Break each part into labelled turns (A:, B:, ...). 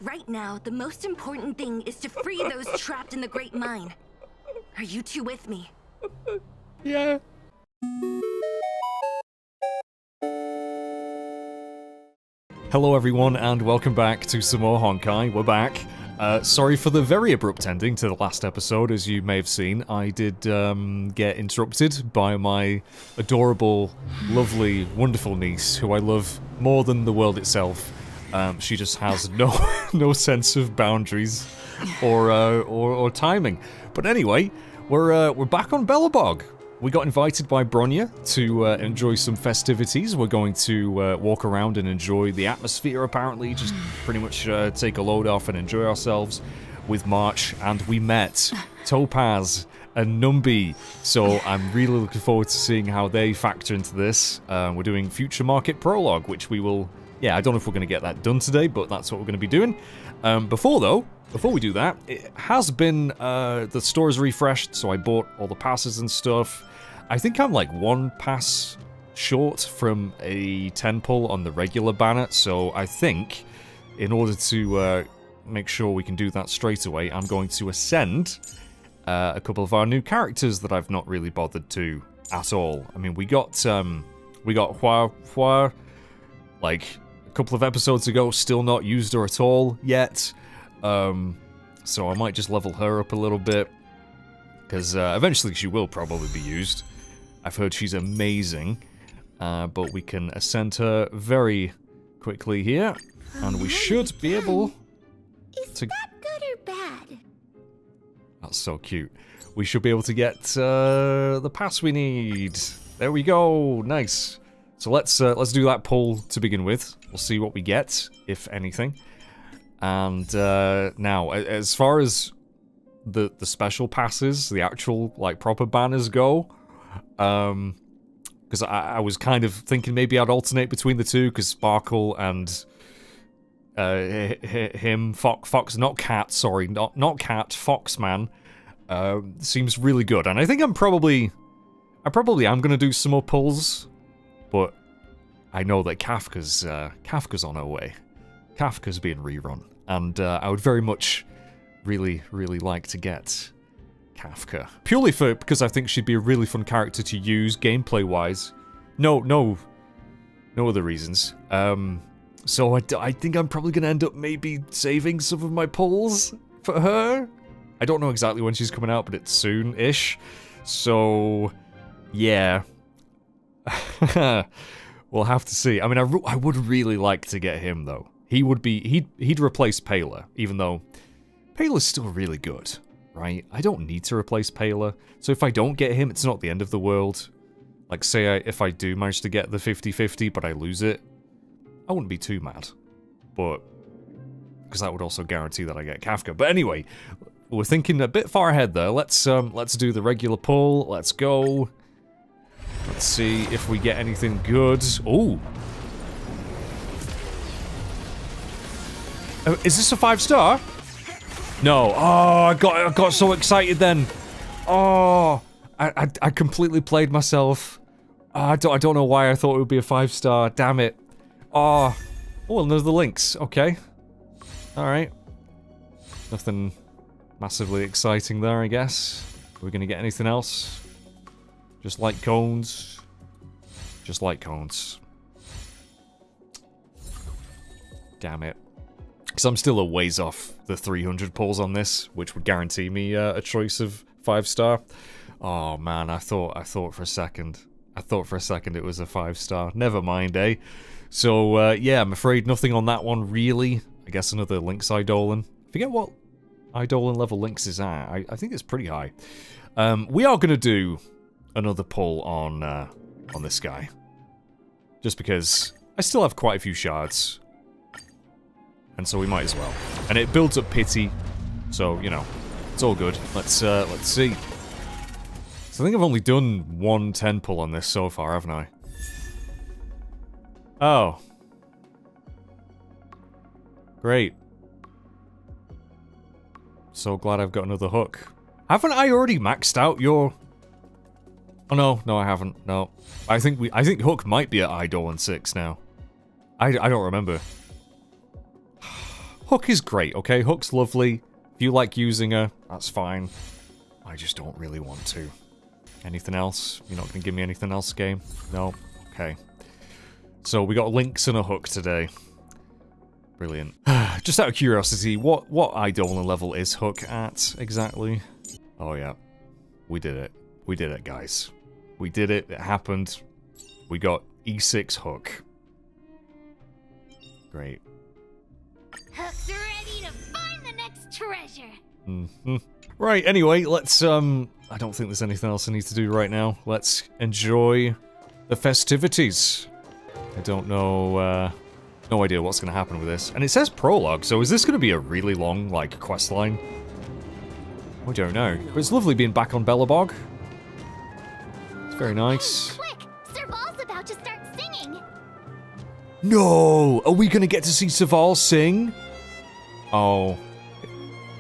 A: Right now, the most important thing is to free those trapped in the Great Mine. Are you two with me?
B: Yeah. Hello everyone, and welcome back to some more Honkai. We're back. Sorry for the very abrupt ending to the last episode, as you may have seen. I did get interrupted by my adorable, lovely, wonderful niece, who I love more than the world itself. She just has no sense of boundaries or timing. But anyway, we're back on Belobog. We got invited by Bronya to enjoy some festivities. We're going to walk around and enjoy the atmosphere, apparently. Just pretty much take a load off and enjoy ourselves with March. And we met Topaz and Numbi. So I'm really looking forward to seeing how they factor into this. We're doing Future Market Prologue, which we will... Yeah, I don't know if we're going to get that done today, but that's what we're going to be doing. Before we do that, it has been... the store is refreshed, so I bought all the passes and stuff. I think I'm like one pass short from a 10 pull on the regular banner, so I think in order to make sure we can do that straight away, I'm going to ascend a couple of our new characters that I've not really bothered to at all. I mean, we got Hua, like a couple of episodes ago, still not used her at all yet, so I might just level her up a little bit, because eventually she will probably be used. I've heard she's amazing, but we can ascend her very quickly here, and we should be able to... Is
C: that good or bad?
B: That's so cute. We should be able to get the pass we need. There we go, nice. So let's do that pull to begin with. We'll see what we get, if anything. And now, as far as the special passes, the actual like proper banners go, because I was kind of thinking maybe I'd alternate between the two, because Sparkle and Fox, not Cat, sorry, not Cat, Foxman, seems really good, and I think I probably am gonna do some more pulls, but I know that Kafka's on her way. Kafka's being rerun, and I would very much really like to get Kafka. Purely because I think she'd be a really fun character to use gameplay-wise. No other reasons. So I think I'm probably going to end up maybe saving some of my pulls for her. I don't know exactly when she's coming out, but it's soon-ish. So, yeah. We'll have to see. I mean, I would really like to get him, though. He'd replace Pela, even though Pela's still really good. Right? I don't need to replace Pela, so if I don't get him, it's not the end of the world. Like, say if I do manage to get the 50-50, but I lose it, I wouldn't be too mad. But, because that would also guarantee that I get Kafka. But anyway, we're thinking a bit far ahead there. Let's do the regular pull. Let's go. Let's see if we get anything good. Ooh. Is this a 5-star? No. Oh, I got so excited then. Oh, I completely played myself. I don't know why I thought it would be a 5-star. Damn it. Oh, and there's the links. Okay. All right. Nothing massively exciting there, I guess. Are we gonna get anything else? Just light cones. Just light cones. Damn it. Because I'm still a ways off the 300 pulls on this, which would guarantee me a choice of 5-star. Oh man, I thought for a second it was a 5-star. Never mind, eh? So yeah, I'm afraid nothing on that one really. I guess another Lynx Eidolon. Forget what Eidolon level Lynx is at. I think it's pretty high. We are gonna do another pull on this guy, just because I still have quite a few shards. And so we might as well. And it builds up pity, so, you know, it's all good. Let's see. So I think I've only done one 10 pull on this so far, haven't I? Oh. Great. So glad I've got another hook. Haven't I already maxed out your... Oh no, I haven't, no. I think Hook might be at Eidolon 6 now. I don't remember. Hook is great, okay? Hook's lovely. If you like using her, that's fine. I just don't really want to. Anything else? You're not going to give me anything else, game? No? Okay. So we got links and a hook today. Brilliant. Just out of curiosity, what Eidolon level is Hook at, exactly? Oh yeah. We did it. We did it, guys. We did it. It happened. We got E6 Hook. Great.
C: Hook's ready to find the next treasure.
B: Mm-hmm. Right, anyway, let's, I don't think there's anything else I need to do right now. Let's enjoy the festivities. I don't know, no idea what's going to happen with this. And it says prologue, so is this going to be a really long, like, quest line? I don't know. But it's lovely being back on Belobog. It's very nice.
C: Hey, quick! Serval's about to start singing!
B: No! Are we going to get to see Serval sing? Oh.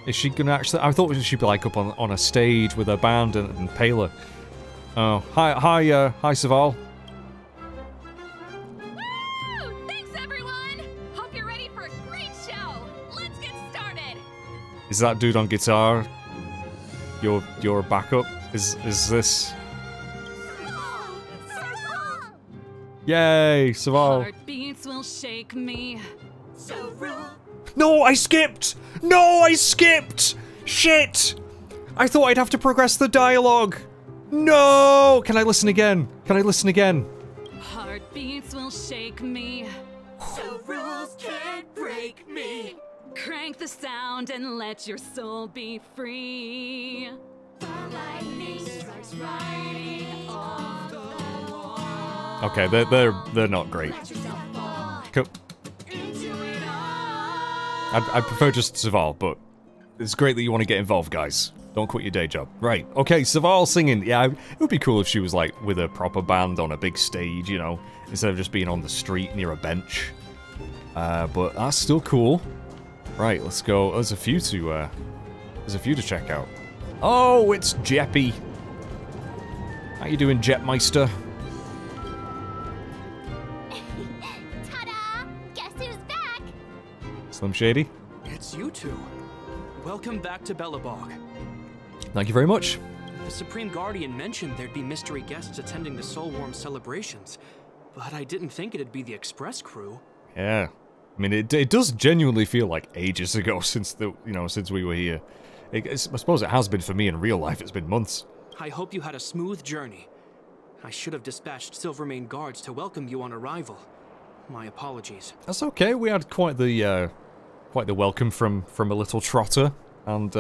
B: Is she going to actually... I thought she'd be, like, up on a stage with her band and Pela. Oh. Hi, Serval. Is that dude on guitar your backup? Is this? Yay, Serval!
D: Heartbeats will shake me.
B: No, I skipped! No, I skipped! Shit! I thought I'd have to progress the dialogue. No! Can I listen again? Can I listen again?
D: Heartbeats will shake me.
E: So rules can't break me.
D: Crank the sound and let your soul be free.
E: The lightning strikes right off the wall.
B: Okay, they're not great.
E: Let yourself fall
B: Cool.
E: into it all.
B: I prefer just Serval, but it's great that you want to get involved, guys. Don't quit your day job. Right, okay, Serval singing. Yeah, it would be cool if she was, like, with a proper band on a big stage, you know, instead of just being on the street near a bench. But that's still cool. Right, let's go. There's a few to check out. Oh, it's Jeppy. How you doing, Jetmeister?
C: Ta-da! Guess who's back?
B: Slim Shady?
F: It's you two. Welcome back to Belobog.
B: Thank you very much.
F: The Supreme Guardian mentioned there'd be mystery guests attending the Soulworm celebrations, but I didn't think it'd be the Express crew.
B: Yeah. I mean, it does genuinely feel like ages ago since since we were here. I suppose it has been for me in real life. It's been months.
F: I hope you had a smooth journey. I should have dispatched Silvermane guards to welcome you on arrival. My apologies.
B: That's okay. We had quite the welcome from a little trotter and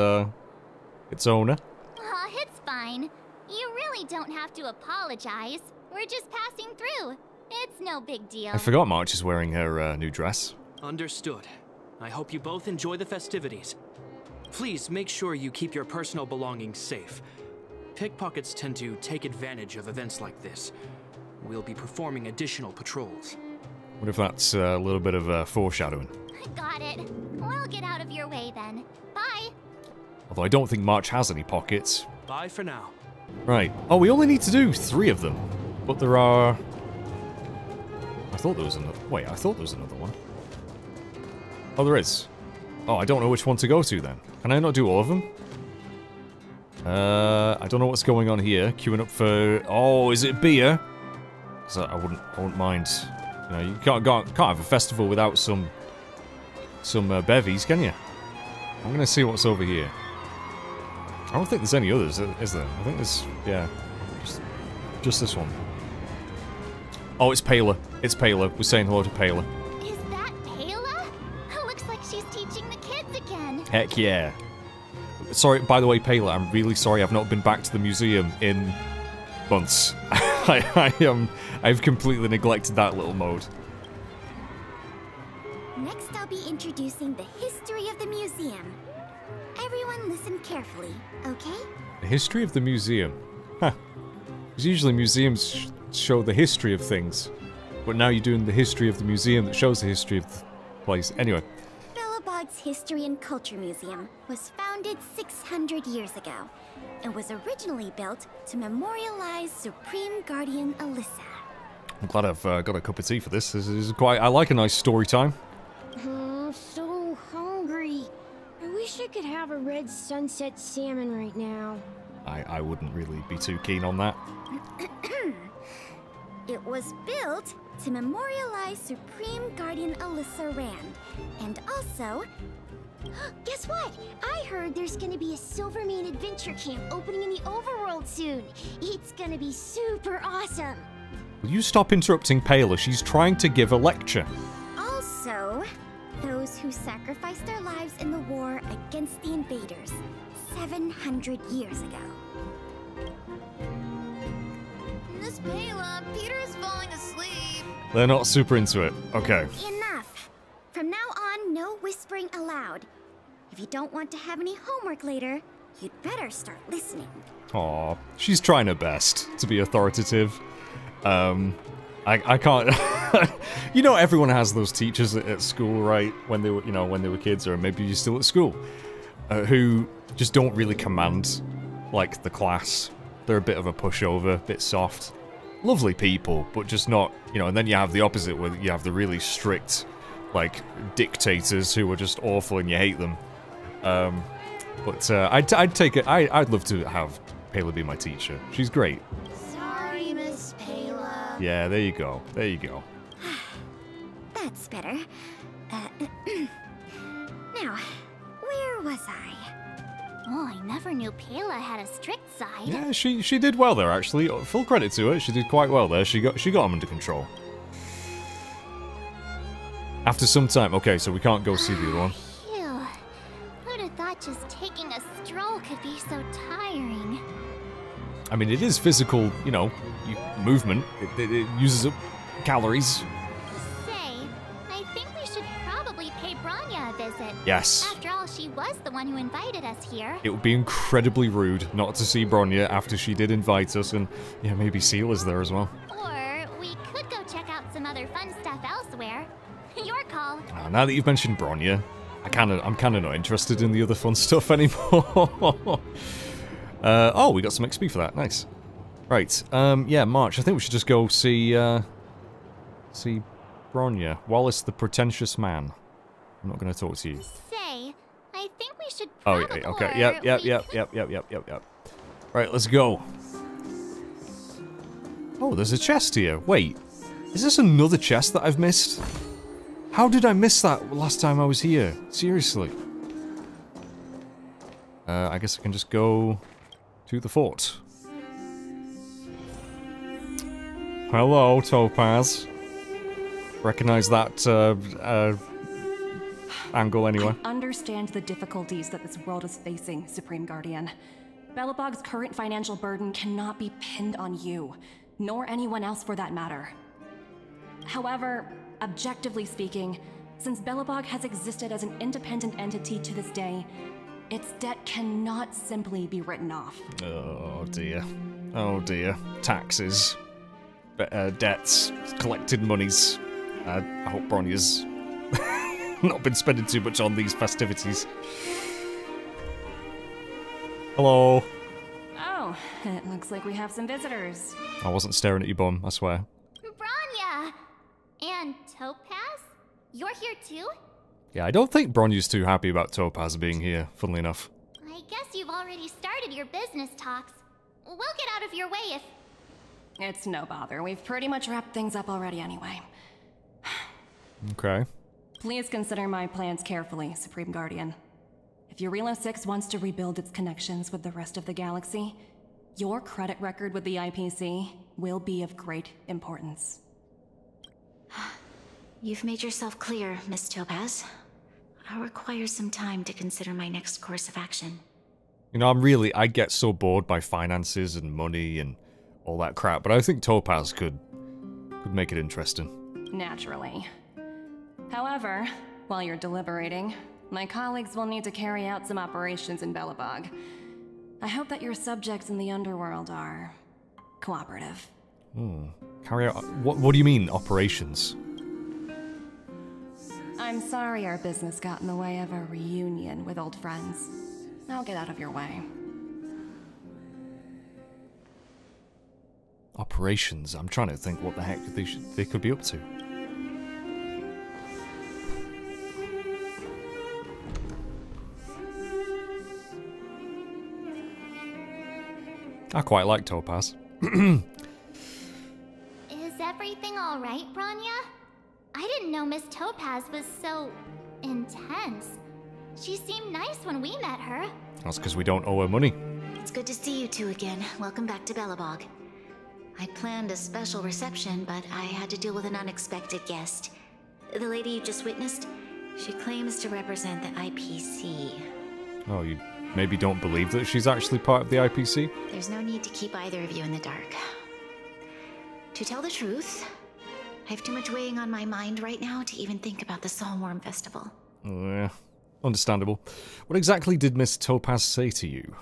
B: its owner.
C: Aw, it's fine. You really don't have to apologize. We're just passing through. It's no big deal.
B: I forgot March is wearing her new dress.
F: Understood. I hope you both enjoy the festivities. Please make sure you keep your personal belongings safe. Pickpockets tend to take advantage of events like this. We'll be performing additional patrols.
B: What if that's a little bit of foreshadowing?
C: Got it. We'll get out of your way then. Bye.
B: Although I don't think March has any pockets.
F: Bye for now.
B: Right. Oh, we only need to do 3 of them. But there are... I thought there was another... Wait, I thought there was another one. Oh, there is. Oh, I don't know which one to go to then. Can I not do all of them? I don't know what's going on here. Queuing up for... Oh, is it beer? Because I wouldn't mind. You know, you can't have a festival without some bevies, can you? I'm gonna see what's over here. I don't think there's any others, is there? I think there's... Yeah. Just this one. Oh, it's Pela. It's Pela. We're saying hello to Pela.
C: Is that Pela? Looks like she's teaching the kids again.
B: Heck yeah. Sorry, by the way, Pela, I'm really sorry I've not been back to the museum in months. I've completely neglected that little mode.
C: Next, I'll be introducing the history of the museum. Everyone listen carefully, okay?
B: The history of the museum. Huh. Because usually museums show the history of things. But now you're doing the history of the museum that shows the history of the place. Anyway.
C: Belobog's History and Culture Museum was founded 600 years ago and was originally built to memorialize Supreme Guardian Alyssa.
B: I'm glad I've got a cup of tea for this. This is quite... I like a nice story time.
C: So how
G: I could have a red sunset salmon right now.
B: I wouldn't really be too keen on that.
C: It was built to memorialize Supreme Guardian Alyssa Rand. And also... Guess what? I heard there's gonna be a Silvermane adventure camp opening in the overworld soon. It's gonna be super awesome.
B: Will you stop interrupting Paler? She's trying to give a lecture.
C: Also, those who sacrificed their lives in the war against the invaders 700 years ago.
H: Miss Payla, Peter's falling asleep.
B: They're not super into it. Okay.
C: Enough. From now on, no whispering aloud. If you don't want to have any homework later, you'd better start listening.
B: Aw, she's trying her best to be authoritative. I can't. You know, everyone has those teachers at school, right? When they were, when they were kids, or maybe you're still at school, who just don't really command, like, the class. They're a bit of a pushover, a bit soft. Lovely people, but just not, and then you have the opposite, where you have the really strict, like, dictators who are just awful and you hate them. But I'd take it. I'd love to have Payla be my teacher. She's great.
C: Sorry, Miss Payla.
B: Yeah, there you go. There you go.
C: That's better. Now, where was I?
H: Oh, I never knew Payla had a strict side.
B: Yeah, she did well there, actually. Full credit to her. She did quite well there. She got them under control. After some time. Okay, so we can't go see the other one.
H: Phew. Who'd have thought just taking a stroll could be so tiring?
B: I mean, it is physical, movement. It uses up calories.
H: Say, I think we should probably pay Bronya a visit.
B: Yes.
H: After all, she was the one who invited us here.
B: It would be incredibly rude not to see Bronya after she did invite us, and yeah, maybe Seal is there as well.
H: Or we could go check out some other fun stuff elsewhere. Your call.
B: Now that you've mentioned Bronya, I'm kind of not interested in the other fun stuff anymore. Oh, we got some XP for that. Nice. Right. Yeah, March. I think we should just go see Bronya. Wallace the Pretentious Man. I'm not going to talk to you.
H: Say, I think we should
B: Oh,
H: probably...
B: yeah, okay. Yep. Right, let's go. Oh, there's a chest here. Wait. Is this another chest that I've missed? How did I miss that last time I was here? Seriously. I guess I can just go to the fort. Hello, Topaz. Recognize that angle anyway.
I: I understand the difficulties that this world is facing, Supreme Guardian. Belobog's current financial burden cannot be pinned on you, nor anyone else for that matter. However, objectively speaking, since Belobog has existed as an independent entity to this day, its debt cannot simply be written off.
B: Oh dear. Oh dear. Taxes. Debts. Collected monies. I hope Bronya's not been spending too much on these festivities. Hello.
I: Oh, it looks like we have some visitors.
B: I wasn't staring at you, bum, I swear.
H: Bronya! And Topaz? You're here too?
B: Yeah, I don't think Bronya's too happy about Topaz being here, funnily enough.
H: I guess you've already started your business talks. We'll get out of your way if...
I: It's no bother. We've pretty much wrapped things up already anyway.
B: Okay.
I: Please consider my plans carefully, Supreme Guardian. If Eurilo 6 wants to rebuild its connections with the rest of the galaxy, your credit record with the IPC will be of great importance.
A: You've made yourself clear, Miss Topaz. I'll require some time to consider my next course of action.
B: I get so bored by finances and money and all that crap, but I think Topaz could make it interesting.
I: Naturally. However, while you're deliberating, my colleagues will need to carry out some operations in Belobog. I hope that your subjects in the underworld are cooperative.
B: Carry out... What do you mean, operations?
I: I'm sorry our business got in the way of a reunion with old friends. I'll get out of your way.
B: Operations? I'm trying to think what the heck they could be up to. I quite like Topaz.
H: Is everything alright, Branya? I didn't know Miss Topaz was so intense. She seemed nice when we met her.
B: That's because we don't owe her money.
A: It's good to see you two again. Welcome back to Belobog. I'd planned a special reception, but I had to deal with an unexpected guest. The lady you just witnessed, she claims to represent the IPC.
B: Oh, you maybe don't believe that she's actually part of the IPC?
A: There's no need to keep either of you in the dark. To tell the truth, I have too much weighing on my mind right now to even think about the Soulworm Festival.
B: Yeah, understandable. What exactly did Miss Topaz say to you?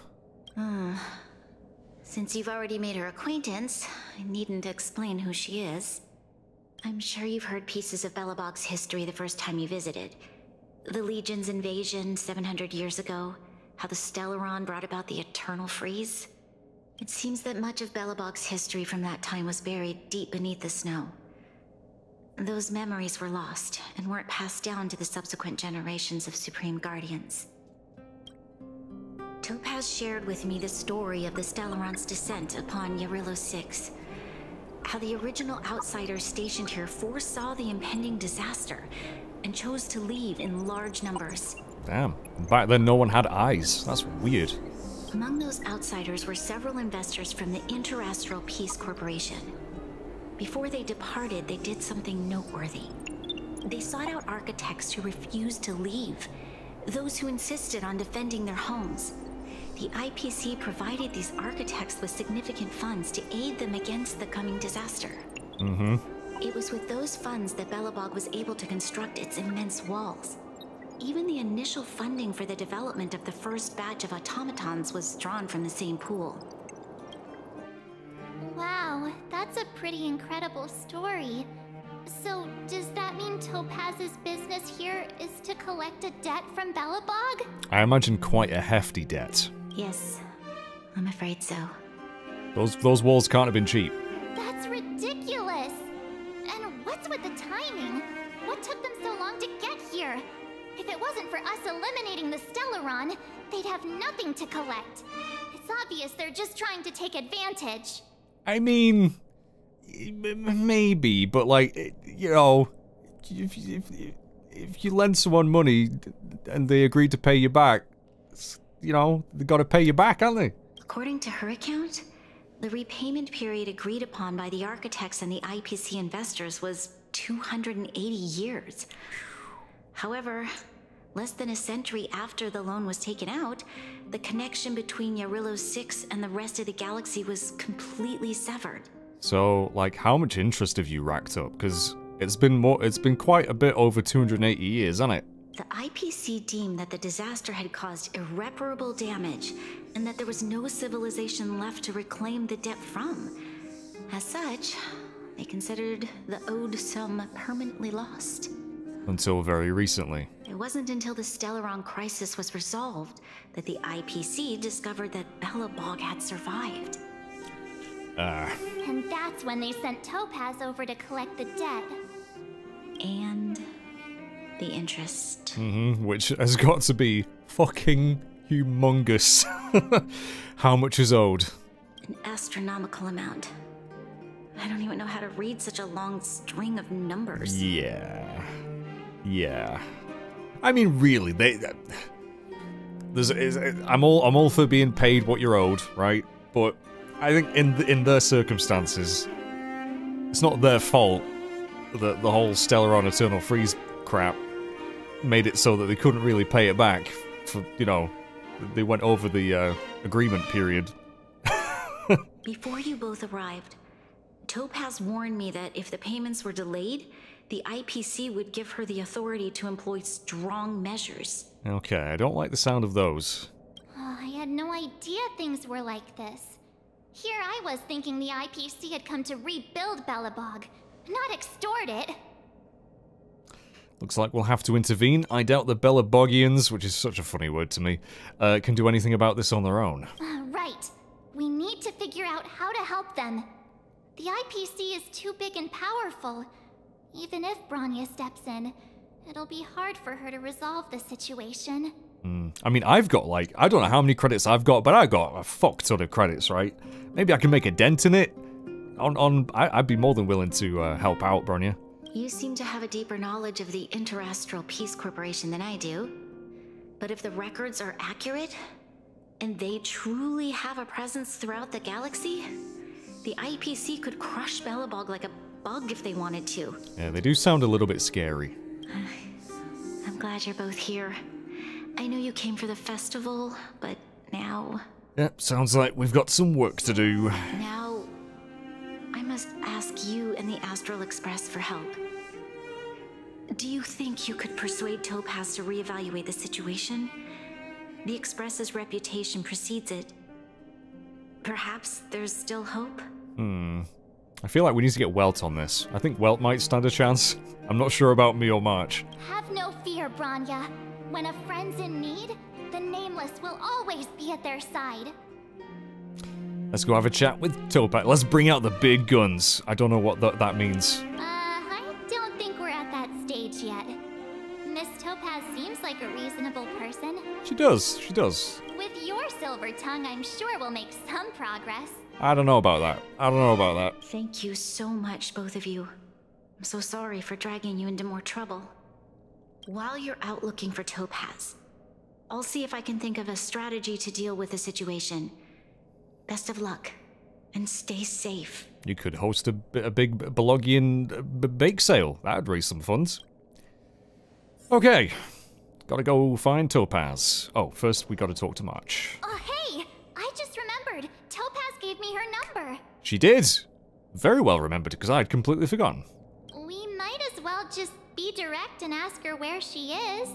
A: Since you've already made her acquaintance, I needn't explain who she is. I'm sure you've heard pieces of Belobog's history the first time you visited. The Legion's invasion 700 years ago, how the Stellaron brought about the Eternal Freeze. It seems that much of Belobog's history from that time was buried deep beneath the snow. Those memories were lost and weren't passed down to the subsequent generations of Supreme Guardians. Topaz shared with me the story of the Stellaron's descent upon Yarilo 6. How the original outsiders stationed here foresaw the impending disaster and chose to leave in large numbers.
B: Damn, back then no one had eyes. That's weird.
A: Among those outsiders were several investors from the Interastral Peace Corporation. Before they departed, they did something noteworthy. They sought out architects who refused to leave, those who insisted on defending their homes. The IPC provided these architects with significant funds to aid them against the coming disaster. It was with those funds that Belobog was able to construct its immense walls. Even the initial funding for the development of the first batch of automatons was drawn from the same pool.
H: Wow, that's a pretty incredible story. So, does that mean Topaz's business here is to collect a debt from Belobog?
B: I imagine quite a hefty debt.
A: Yes, I'm afraid so.
B: Those walls can't have been cheap.
H: That's ridiculous! And what's with the timing? What took them so long to get here? If it wasn't for us eliminating the Stellaron, they'd have nothing to collect. It's obvious they're just trying to take advantage.
B: I mean, maybe, but like, you know, if you lend someone money and they agree to pay you back, you know, they gotta pay you back, aren't they?
A: According to her account, the repayment period agreed upon by the architects and the IPC investors was 280 years. However, less than a century after the loan was taken out, the connection between Yarilo 6 and the rest of the galaxy was completely severed.
B: So, like, how much interest have you racked up? Because it's been quite a bit over 280 years, hasn't it?
A: The IPC deemed that the disaster had caused irreparable damage, and that there was no civilization left to reclaim the debt from. As such, they considered the owed sum permanently lost.
B: Until very recently.
A: It wasn't until the Stellaron crisis was resolved that the IPC discovered that Belobog had survived.
H: And that's when they sent Topaz over to collect the debt.
A: And the interest.
B: Which has got to be fucking humongous. How much is owed?
A: An astronomical amount. I don't even know how to read such a long string of numbers.
B: Yeah. I mean, really, I'm all for being paid what you're owed, right? But I think in their circumstances, it's not their fault that the whole Stellaron Eternal Freeze crap made it so that they couldn't really pay it back. For, you know, they went over the agreement period.
A: Before you both arrived, Topaz warned me that if the payments were delayed, the IPC would give her the authority to employ strong measures.
B: Okay, I don't like the sound of those.
H: Oh, I had no idea things were like this. Here I was thinking the IPC had come to rebuild Belobog, not extort it.
B: Looks like we'll have to intervene. I doubt the Belobogians, which is such a funny word to me, can do anything about this on their own.
H: Right. We need to figure out how to help them. The IPC is too big and powerful. Even if Branya steps in, it'll be hard for her to resolve the situation.
B: I mean, I've got like, I don't know how many credits I've got, but I got a fuck ton of credits, right? Maybe I can make a dent in it. I'd be more than willing to help out, Bronya.
A: You seem to have a deeper knowledge of the Interastral Peace Corporation than I do. But if the records are accurate, and they truly have a presence throughout the galaxy, the IPC could crush Belobog like a bug if they wanted to.
B: Yeah, they do sound a little bit scary.
A: I'm glad you're both here. I know you came for the festival, but now...
B: Yep, sounds like we've got some work to do.
A: Now, I must ask you and the Astral Express for help. Do you think you could persuade Topaz to reevaluate the situation? The Express's reputation precedes it. Perhaps there's still hope?
B: I feel like we need to get Welt on this. I think Welt might stand a chance. I'm not sure about me or March.
H: Have no fear, Bronya. When a friend's in need, the Nameless will always be at their side.
B: Let's go have a chat with Topaz. Let's bring out the big guns. I don't know what that means.
H: I don't think we're at that stage yet. Miss Topaz seems like a reasonable person.
B: She does. She does.
H: With your silver tongue, I'm sure we'll make some progress.
B: I don't know about that. I don't know about that.
A: Thank you so much, both of you. I'm so sorry for dragging you into more trouble. While you're out looking for Topaz, I'll see if I can think of a strategy to deal with the situation. Best of luck, and stay safe. You
B: could host a big Belogian bake sale. That'd raise some funds. Okay. Gotta go find Topaz. Oh, first we gotta talk to March.
H: Oh, hey! I just remembered. Topaz gave me her number.
B: She did! Very well remembered, because I had completely forgotten.
H: We might as well just be direct and ask her where she is.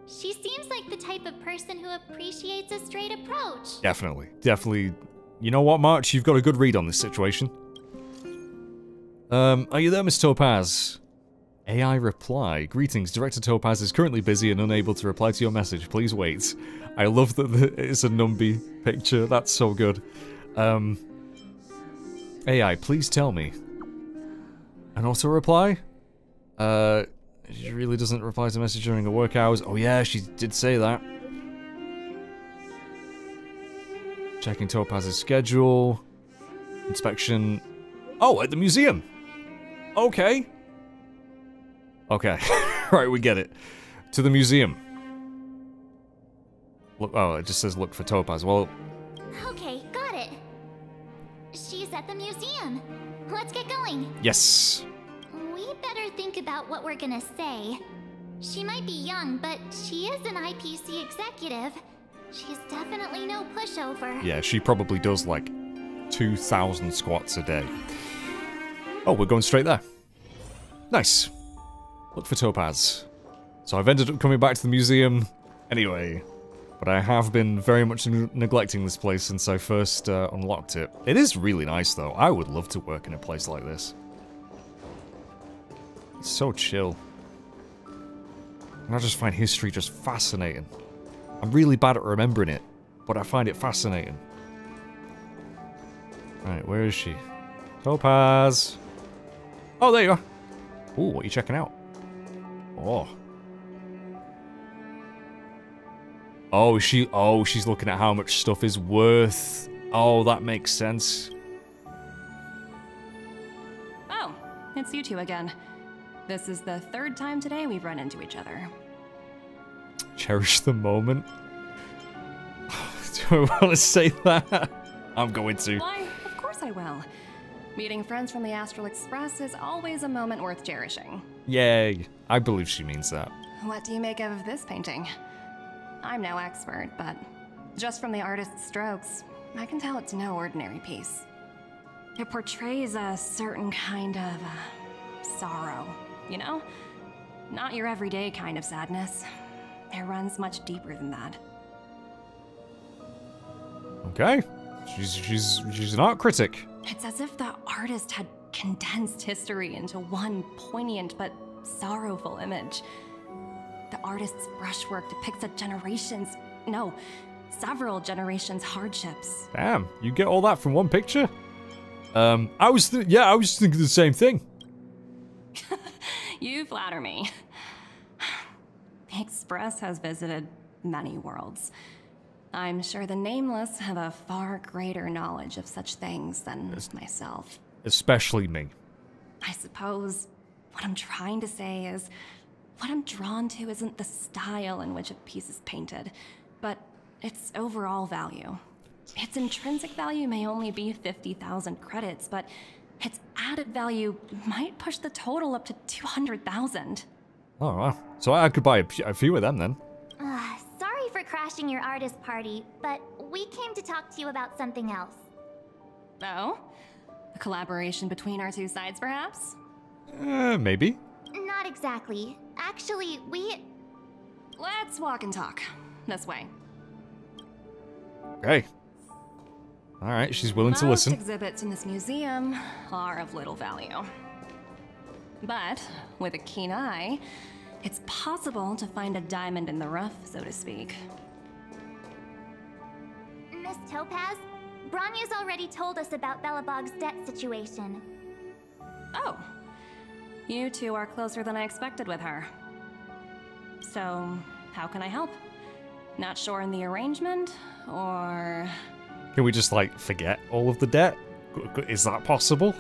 H: She seems like the type of person who appreciates a straight approach.
B: Definitely. Definitely. You know what, March? You've got a good read on this situation. Are you there, Miss Topaz? AI reply. Greetings, Director Topaz is currently busy and unable to reply to your message. Please wait. I love that it's a Numby picture. That's so good. AI, please tell me. An auto reply? She really doesn't reply to message during the work hours. Oh yeah, she did say that. Checking Topaz's schedule. Inspection. Oh, at the museum. Okay. Okay. Right, we get it. To the museum. Look, oh, it just says look for Topaz. Well...
H: Okay, got it. She's at the museum. Let's get going.
B: Yes.
H: We better think about what we're gonna say. She might be young, but she is an IPC executive. She's definitely no pushover.
B: Yeah, she probably does like 2,000 squats a day. Oh, we're going straight there. Nice. Look for Topaz. So I've ended up coming back to the museum anyway. But I have been very much neglecting this place since I first unlocked it. It is really nice though. I would love to work in a place like this. It's so chill. And I just find history just fascinating. I'm really bad at remembering it, but I find it fascinating. Right, where is she? Topaz! Oh, there you are! Ooh, what are you checking out? Oh. Oh, she's looking at how much stuff is worth. Oh, that makes sense.
I: Oh, it's you two again. This is the third time today we've run into each other.
B: Cherish the moment. Do I want to say that? I'm going to.
I: Why, of course I will. Meeting friends from the Astral Express is always a moment worth cherishing.
B: Yay. I believe she means that.
I: What do you make of this painting? I'm no expert, but just from the artist's strokes, I can tell it's no ordinary piece. It portrays a certain kind of sorrow, you know? Not your everyday kind of sadness. It runs much deeper than that.
B: Okay. She's an art critic.
I: It's as if the artist had condensed history into one poignant but sorrowful image. The artist's brushwork depicts several generations' hardships.
B: Damn, you get all that from one picture? I was thinking the same thing.
I: You flatter me. The Express has visited many worlds. I'm sure the Nameless have a far greater knowledge of such things than myself.
B: Especially me.
I: I suppose what I'm trying to say is, what I'm drawn to isn't the style in which a piece is painted, but its overall value. Its intrinsic value may only be 50,000 credits, but its added value might push the total up to 200,000.
B: Oh, wow. So I could buy a few of them then.
H: Sorry for crashing your artist party, but we came to talk to you about something else.
I: Oh? A collaboration between our two sides, perhaps?
B: Maybe.
H: Not exactly. Actually,
I: Let's walk and talk. This way.
B: Okay. Alright, she's willing to
I: Most
B: listen.
I: exhibits in this museum are of little value. But with a keen eye, it's possible to find a diamond in the rough, so to speak.
H: Miss Topaz, Bronya's already told us about Belobog's debt situation.
I: Oh. You two are closer than I expected with her. So, how can I help? Not sure in the arrangement, or...
B: Can we just, like, forget all of the debt? Is that possible?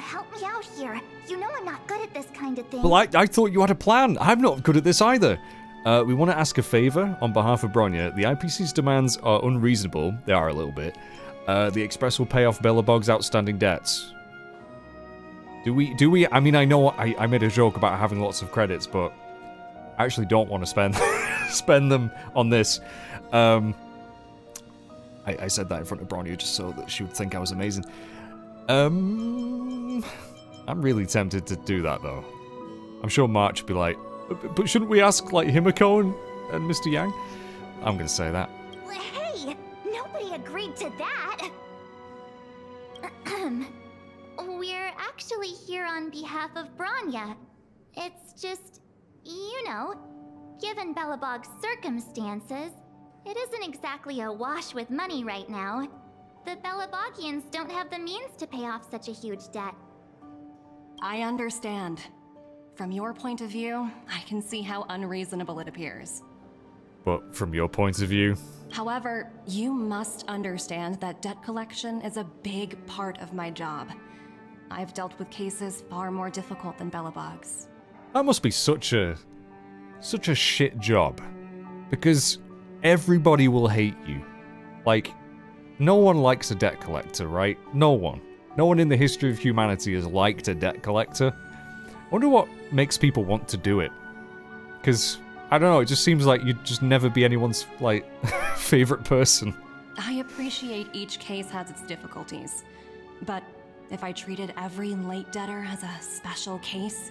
H: Help me out here. You know I'm not good at this kind of thing.
B: Well, I thought you had a plan. I'm not good at this either. We want to ask a favor on behalf of Bronya. The IPC's demands are unreasonable. They are a little bit. The Express will pay off Belobog's outstanding debts. Do we? I mean, I know I made a joke about having lots of credits, but I actually don't want to spend them on this. I said that in front of Bronya just so that she would think I was amazing. I'm really tempted to do that, though. I'm sure March would be like, but shouldn't we ask, like, Himiko and Mr. Yang? I'm gonna say that.
H: Hey! Nobody agreed to that! We're actually here on behalf of Bronya. It's just, you know, given Belobog's circumstances, it isn't exactly awash with money right now. The Belobogians don't have the means to pay off such a huge debt.
I: I understand. From your point of view, I can see how unreasonable it appears.
B: But from your point of view...
I: However, you must understand that debt collection is a big part of my job. I've dealt with cases far more difficult than Belobog's.
B: That must be such a shit job. Because everybody will hate you. Like, no one likes a debt collector, right? No one. No one in the history of humanity has liked a debt collector. I wonder what makes people want to do it. Because, I don't know, it just seems like you'd just never be anyone's, like, favorite person.
I: I appreciate each case has its difficulties. But if I treated every late debtor as a special case,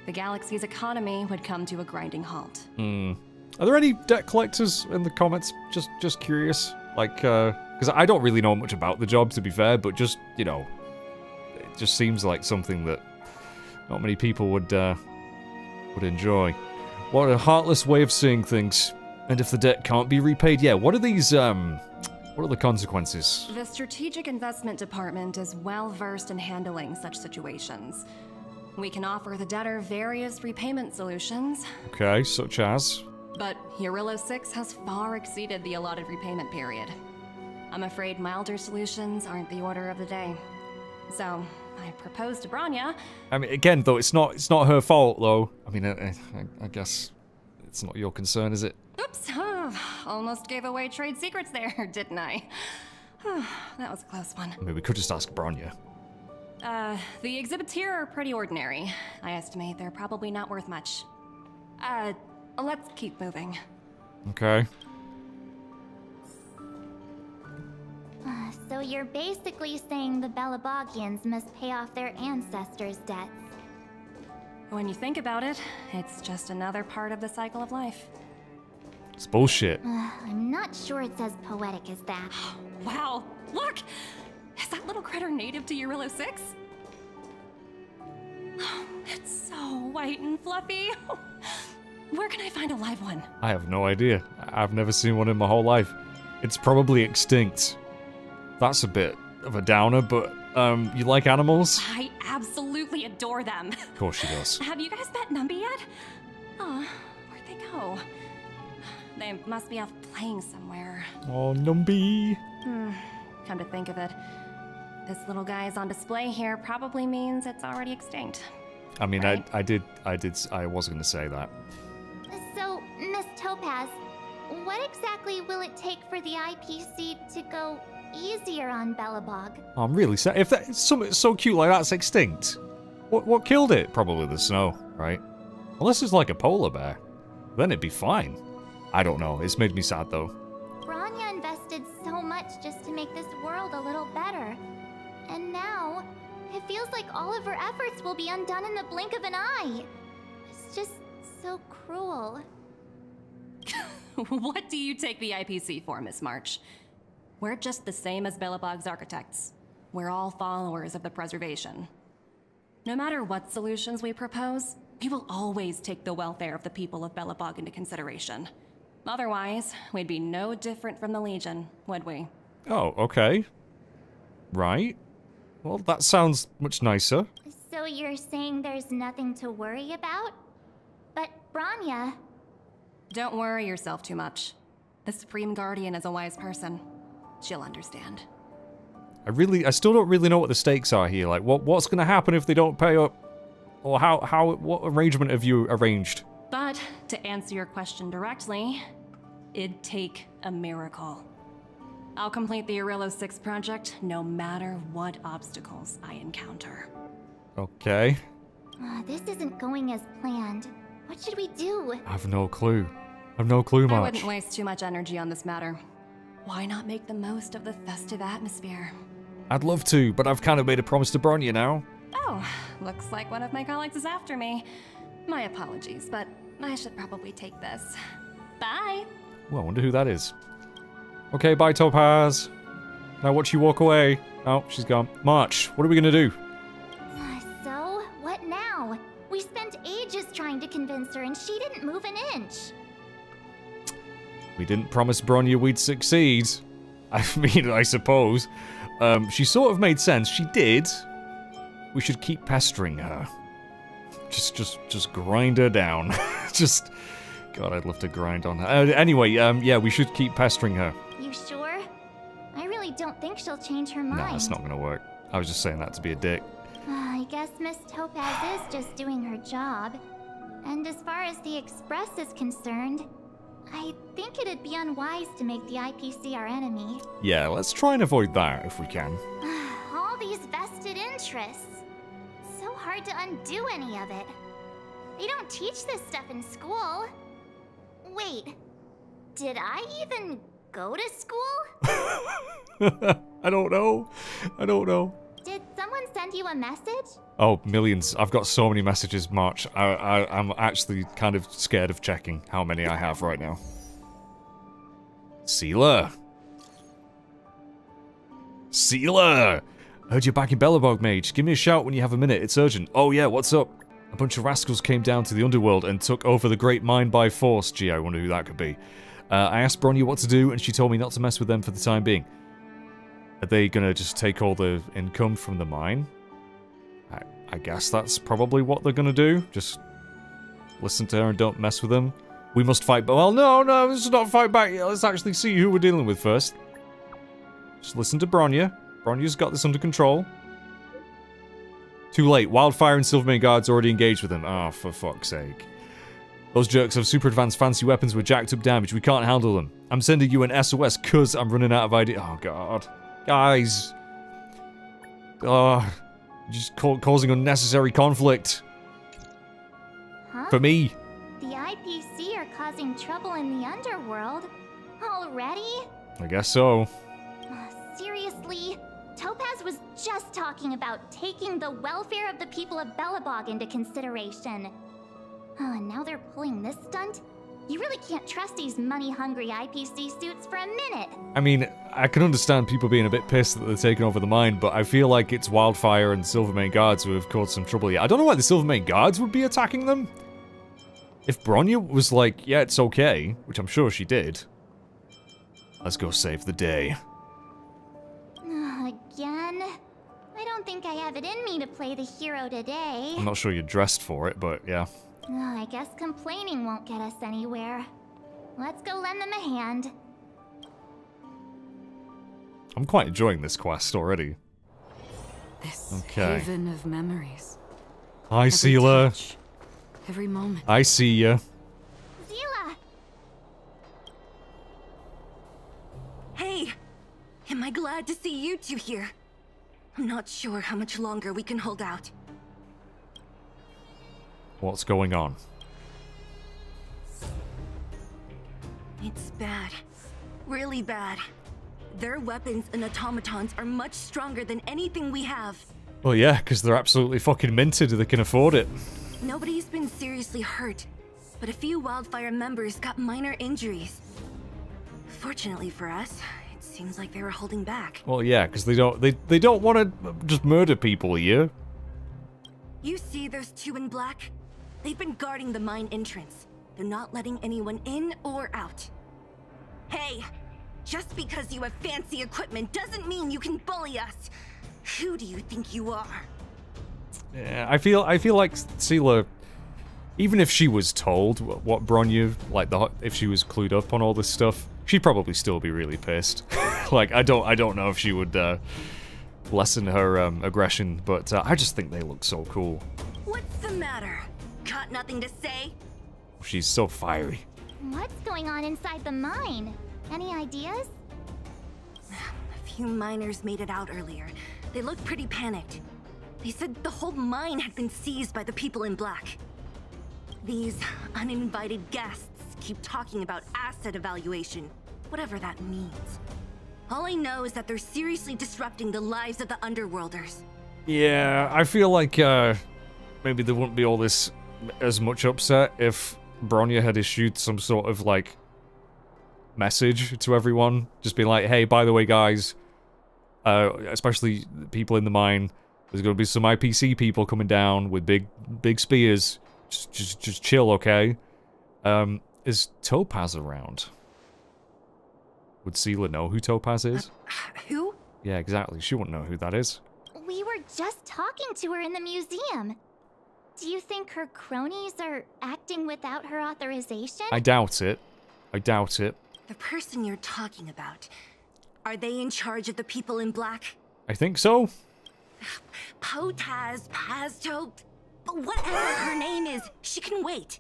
I: the galaxy's economy would come to a grinding halt.
B: Are there any debt collectors in the comments? Just curious. Like, because I don't really know much about the job, to be fair, but just, you know, it just seems like something that not many people would enjoy. What a heartless way of seeing things. And if the debt can't be repaid, yeah, what are these, what are the consequences?
I: The Strategic Investment Department is well versed in handling such situations. We can offer the debtor various repayment solutions.
B: Okay, such as?
I: But Eurillo 6 has far exceeded the allotted repayment period. I'm afraid milder solutions aren't the order of the day. So, I proposed to Bronya.
B: I mean, again, though, it's not her fault, though. I mean, I guess it's not your concern, is it?
I: Oops, almost gave away trade secrets there, didn't I? That was a close one.
B: I mean, we could just ask Bronya.
I: The exhibits here are pretty ordinary. I estimate they're probably not worth much. Let's keep moving.
B: Okay.
H: So you're basically saying the Belobogians must pay off their ancestors' debts.
I: When you think about it, it's just another part of the cycle of life.
B: It's bullshit.
H: I'm not sure it's as poetic as that.
I: Wow, look! Is that little critter native to Eurillo 6? It's so white and fluffy. Where can I find a live one?
B: I have no idea. I've never seen one in my whole life. It's probably extinct. That's a bit of a downer, but you like animals?
I: I absolutely adore them.
B: Of course she does.
I: Have you guys met Numby yet? Oh, where'd they Oh. They must be off playing somewhere.
B: Oh, Numby.
I: Come to think of it, this little guy is on display here probably means it's already extinct.
B: I mean,
I: right?
B: I was going to say that.
H: So, Miss Topaz, what exactly will it take for the IPC to go easier on Belobog?
B: Oh, I'm really sad. If that, something so cute like that's extinct, what killed it? Probably the snow, right? Unless it's like a polar bear. Then it'd be fine. I don't know. It's made me sad, though.
H: Branya invested so much just to make this world a little better. And now, it feels like all of her efforts will be undone in the blink of an eye. It's just so cruel.
I: What do you take the IPC for, Miss March? We're just the same as Belobog's architects. We're all followers of the preservation. No matter what solutions we propose, we will always take the welfare of the people of Belobog into consideration. Otherwise, we'd be no different from the Legion, would we?
B: Oh, okay. Right. Well, that sounds much nicer.
H: So you're saying there's nothing to worry about? But Branya...
I: Don't worry yourself too much. The Supreme Guardian is a wise person. She'll understand.
B: I still don't really know what the stakes are here. Like, what's going to happen if they don't pay up? Or what arrangement have you arranged?
I: But, to answer your question directly, it'd take a miracle. I'll complete the Arillo 6 project no matter what obstacles I encounter.
B: Okay.
H: This isn't going as planned. What should we do?
B: I have no clue. I have no clue, March.
I: I wouldn't waste too much energy on this matter. Why not make the most of the festive atmosphere?
B: I'd love to, but I've kind of made a promise to Branya now.
I: Oh, looks like one of my colleagues is after me. My apologies, but I should probably take this. Bye!
B: Well, I wonder who that is. Okay, bye, Topaz. Now watch you walk away. Oh, she's gone. March, what are we gonna do?
H: So, what now? We spent ages trying to convince her and she didn't move an inch.
B: We didn't promise Branya we'd succeed. I mean, I suppose. She sort of made sense. She did. We should keep pestering her. Just grind her down. God, I'd love to grind on her. Anyway, yeah, we should keep pestering her.
H: You sure? I really don't think she'll change her mind.
B: Nah, that's not gonna work. I was just saying that to be a dick.
H: I guess Miss Topaz is just doing her job. And as far as the Express is concerned, I think it'd be unwise to make the IPC our enemy.
B: Yeah, let's try and avoid that if we can.
H: All these vested interests. So hard to undo any of it. They don't teach this stuff in school. Wait, did I even go to school?
B: I don't know.
H: Did someone send you a message?
B: Oh, millions. I've got so many messages, March. I'm actually kind of scared of checking how many I have right now. Sealer! Heard you're back in Belobog, mage. Give me a shout when you have a minute. It's urgent. Oh yeah, what's up? A bunch of rascals came down to the underworld and took over the great mine by force. Gee, I wonder who that could be. I asked Branya what to do, and she told me not to mess with them for the time being. Are they gonna just take all the income from the mine? I guess that's probably what they're gonna do. Just listen to her and don't mess with them. We must fight, but well, no, let's not fight back yet. Let's actually see who we're dealing with first. Just listen to Branya. Bronya's got this under control. Too late. Wildfire and Silvermane Guards already engaged with them. Oh, for fuck's sake. Those jerks have super advanced fancy weapons with jacked up damage. We can't handle them. I'm sending you an SOS cuz I'm running out of ideas. Oh, God. Guys. Oh, just causing unnecessary conflict.
H: Huh?
B: For me.
H: The IPC are causing trouble in the underworld? Already?
B: I guess so.
H: Seriously? Topaz was just talking about taking the welfare of the people of Belobog into consideration. Oh, and now they're pulling this stunt? You really can't trust these money-hungry IPC suits for a minute.
B: I mean, I can understand people being a bit pissed that they're taking over the mine, but I feel like it's Wildfire and Silvermane Guards who have caused some trouble here. I don't know why the Silvermane Guards would be attacking them. If Branya was like, yeah, it's okay, which I'm sure she did. Let's go save the day.
H: Again? I don't think I have it in me to play the hero today.
B: I'm not sure you're dressed for it, but yeah.
H: I guess complaining won't get us anywhere. Let's go lend them a hand.
B: I'm quite enjoying this quest already.
D: This
B: Okay.
D: haven of memories.
B: Hi,
D: Every
B: Seela.
D: touch, every moment.
B: I see ya.
H: Zila!
I: Hey! Am I glad to see you two here? I'm not sure how much longer we can hold out.
B: What's going on?
I: It's bad. Really bad. Their weapons and automatons are much stronger than anything we have.
B: Well, yeah, because they're absolutely fucking minted. They can afford it.
I: Nobody's been seriously hurt, but a few Wildfire members got minor injuries. Fortunately for us, it seems like they were holding back.
B: Well, yeah, because they don't want to just murder people here.
I: You see those two in black? They've been guarding the mine entrance. They're not letting anyone in or out. Hey, just because you have fancy equipment doesn't mean you can bully us. Who do you think you are?
B: Yeah, I feel like Seela, even if she was told what Bronya, like if she was clued up on all this stuff, she'd probably still be really pissed. Like I don't know if she would lessen her aggression, but I just think they look so cool.
I: What's the matter? Got nothing to say?
B: She's so fiery.
H: What's going on inside the mine? Any ideas?
I: A few miners made it out earlier. They looked pretty panicked. They said the whole mine had been seized by the people in black. These uninvited guests keep talking about asset evaluation, whatever that means. All I know is that they're seriously disrupting the lives of the Underworlders.
B: Yeah, I feel like maybe there wouldn't be all this as much upset if Bronya had issued some sort of like message to everyone, just be like, hey, by the way, guys, especially people in the mine, there's gonna be some IPC people coming down with big spears. Just chill, okay? Is Topaz around? Would Seela know who Topaz is?
I: Who?
B: Yeah, exactly. She wouldn't know who that is.
H: We were just talking to her in the museum. Do you think her cronies are acting without her authorization?
B: I doubt it. I doubt it.
I: The person you're talking about. Are they in charge of the people in black?
B: I think so.
I: Potaz, Pazto, whatever her name is, she can wait.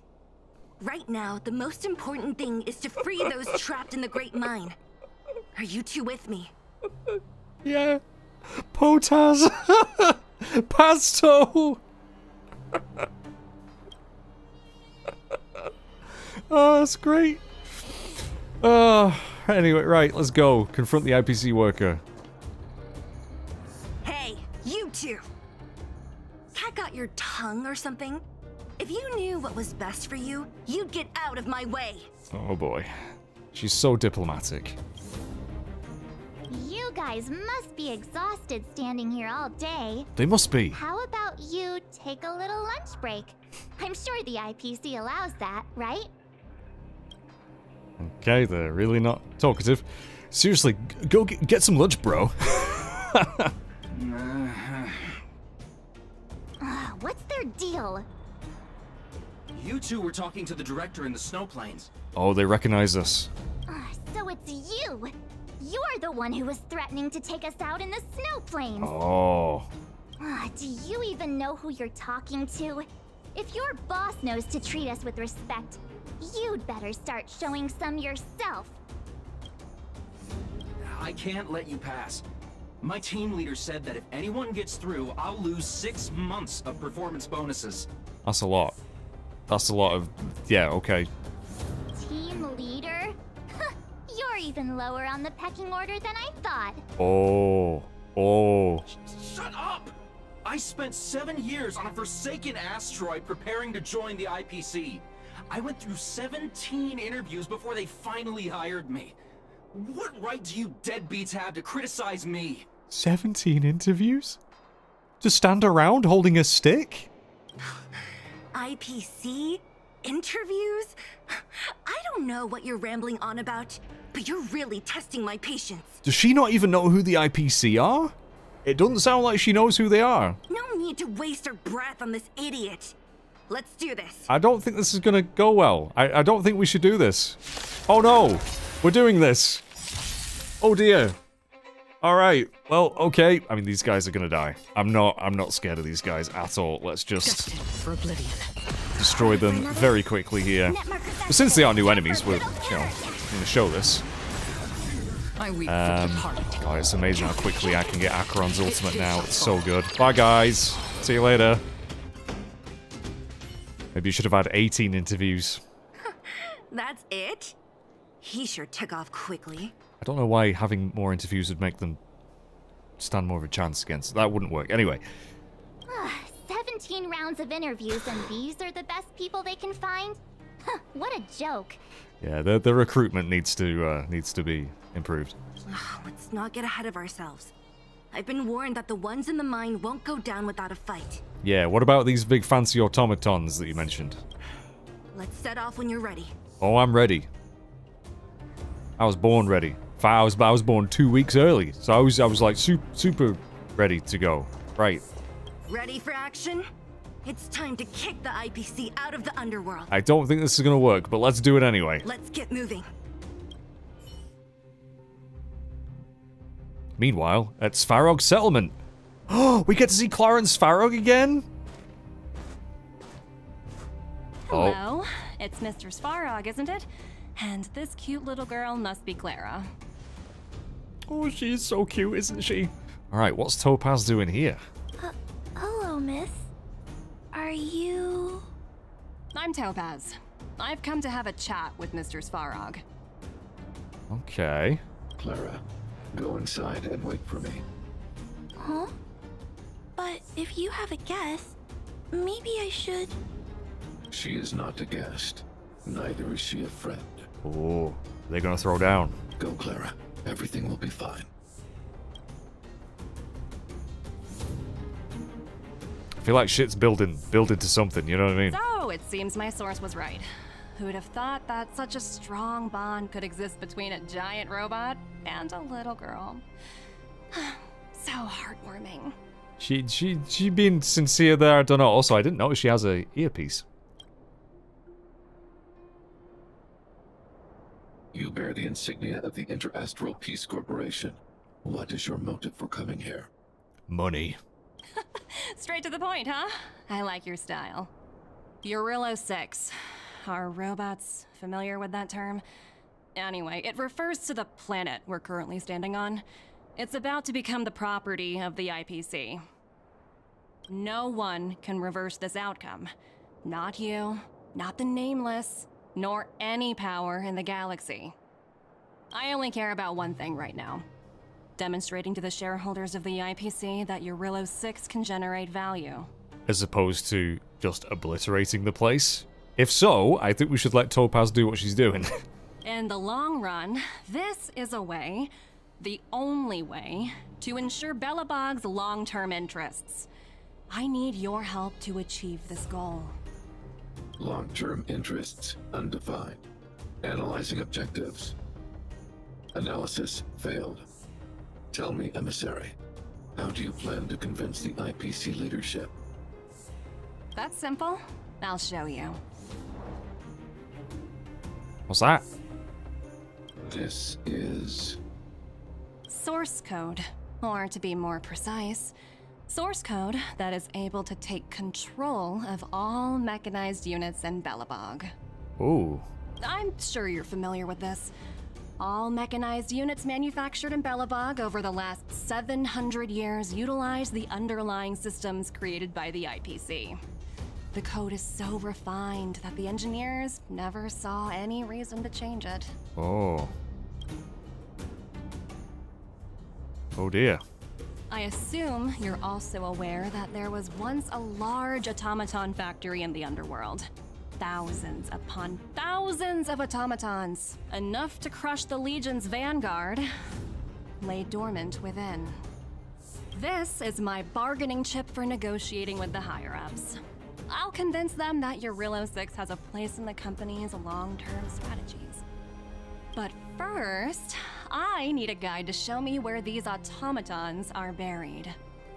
I: Right now, the most important thing is to free those trapped in the Great Mine. Are you two with me?
B: Yeah. Potaz. Pasto. Oh, that's great. Anyway, right, let's go. Confront the IPC worker.
I: Hey, you two! Cat got your tongue or something? If you knew what was best for you, you'd get out of my way.
B: Oh boy. She's so diplomatic.
H: You guys must be exhausted standing here all day.
B: They must be.
H: How about you take a little lunch break? I'm sure the IPC allows that, right?
B: Okay, they're really not talkative. Seriously, go get some lunch, bro.
H: What's their deal?
E: You two were talking to the director in the snow plains.
B: Oh, they recognize us.
H: So it's you! You're the one who was threatening to take us out in the snow plains!
B: Oh.
H: Do you even know who you're talking to? If your boss knows to treat us with respect, you'd better start showing some yourself.
E: I can't let you pass. My team leader said that if anyone gets through, I'll lose 6 months of performance bonuses.
B: That's a lot. That's a lot of... Yeah, okay.
H: Team leader? You're even lower on the pecking order than I thought.
B: Oh. Oh.
E: Shut up! I spent 7 years on a forsaken asteroid preparing to join the IPC. I went through 17 interviews before they finally hired me. What right do you deadbeats have to criticize me?
B: 17 interviews? To stand around holding a stick?
I: IPC? Interviews? I don't know what you're rambling on about, but you're really testing my patience.
B: Does she not even know who the IPC are? It doesn't sound like she knows who they are.
I: No need to waste her breath on this idiot.
J: Let's do this.
B: I don't think this is gonna go well. I don't think we should do this. Oh no! We're doing this! Oh dear. Alright, well, okay. I mean, these guys are gonna die. I'm not scared of these guys at all. Let's just destroy them very quickly here. But since they are new enemies, we're, gonna show this. Oh, it's amazing how quickly I can get Acheron's ultimate now. It's so good. Bye, guys. See you later. Maybe you should have had 18 interviews.
J: That's it? He sure took off quickly.
B: I don't know why having more interviews would make them stand more of a chance against. That wouldn't work. Anyway.
H: 17 rounds of interviews and these are the best people they can find? What a joke.
B: Yeah, the recruitment needs to be improved.
J: Let's not get ahead of ourselves. I've been warned that the ones in the mine won't go down without a fight.
B: Yeah, what about these big fancy automatons that you mentioned?
J: Let's set off when you're ready.
B: Oh, I'm ready. I was born ready. In fact, I was born 2 weeks early, so I was like super ready to go. Right.
J: Ready for action? It's time to kick the IPC out of the underworld.
B: I don't think this is gonna work, but let's do it anyway.
J: Let's get moving.
B: Meanwhile, at Svarog's settlement. Oh, we get to see Clara and Svarog again?
I: Hello, it's Mr. Svarog, isn't it? And this cute little girl must be Clara.
B: Oh, she's so cute, isn't she? Alright, what's Topaz doing here?
C: Hello, miss. Are you...
I: I'm Topaz. I've come to have a chat with Mr. Svarog.
B: Okay.
K: Clara, go inside and wait for me.
C: Huh? But if you have a guest, maybe I should...
K: She is not a guest. Neither is she a friend.
B: Oh, they're gonna throw down.
K: Go, Clara. Everything will be fine.
B: I feel like shit's building to something, you know what I mean?
I: So, it seems my source was right. Who'd have thought that such a strong bond could exist between a giant robot and a little girl? So heartwarming.
B: She being sincere there, I don't know. Also, I didn't notice she has a earpiece.
K: You bear the insignia of the Interastral Peace Corporation. What is your motive for coming here?
B: Money.
I: Straight to the point, huh? I like your style. Eurillo 6. Are robots familiar with that term? Anyway, it refers to the planet we're currently standing on. It's about to become the property of the IPC. No one can reverse this outcome. Not you, not the Nameless, nor any power in the galaxy. I only care about one thing right now. Demonstrating to the shareholders of the IPC that Eurillo 6 can generate value.
B: As opposed to just obliterating the place? If so, I think we should let Topaz do what she's doing.
I: In the long run, this is a way, the only way, to ensure Belobog's long-term interests. I need your help to achieve this goal.
K: Long-term interests undefined. Analyzing objectives. Analysis failed. Tell me, emissary, how do you plan to convince the IPC leadership?
I: That's simple. I'll show you.
B: What's that?
K: This is...
I: Source code, or to be more precise, source code that is able to take control of all mechanized units in Belobog.
B: Ooh.
I: I'm sure you're familiar with this. All mechanized units manufactured in Belobog over the last 700 years utilize the underlying systems created by the IPC. The code is so refined that the engineers never saw any reason to change it.
B: Oh. Oh dear.
I: I assume you're also aware that there was once a large automaton factory in the underworld. Thousands upon thousands of automatons, enough to crush the Legion's vanguard, lay dormant within. This is my bargaining chip for negotiating with the higher-ups. I'll convince them that Eurillo 6 has a place in the company's long-term strategies. But first, I need a guide to show me where these automatons are buried.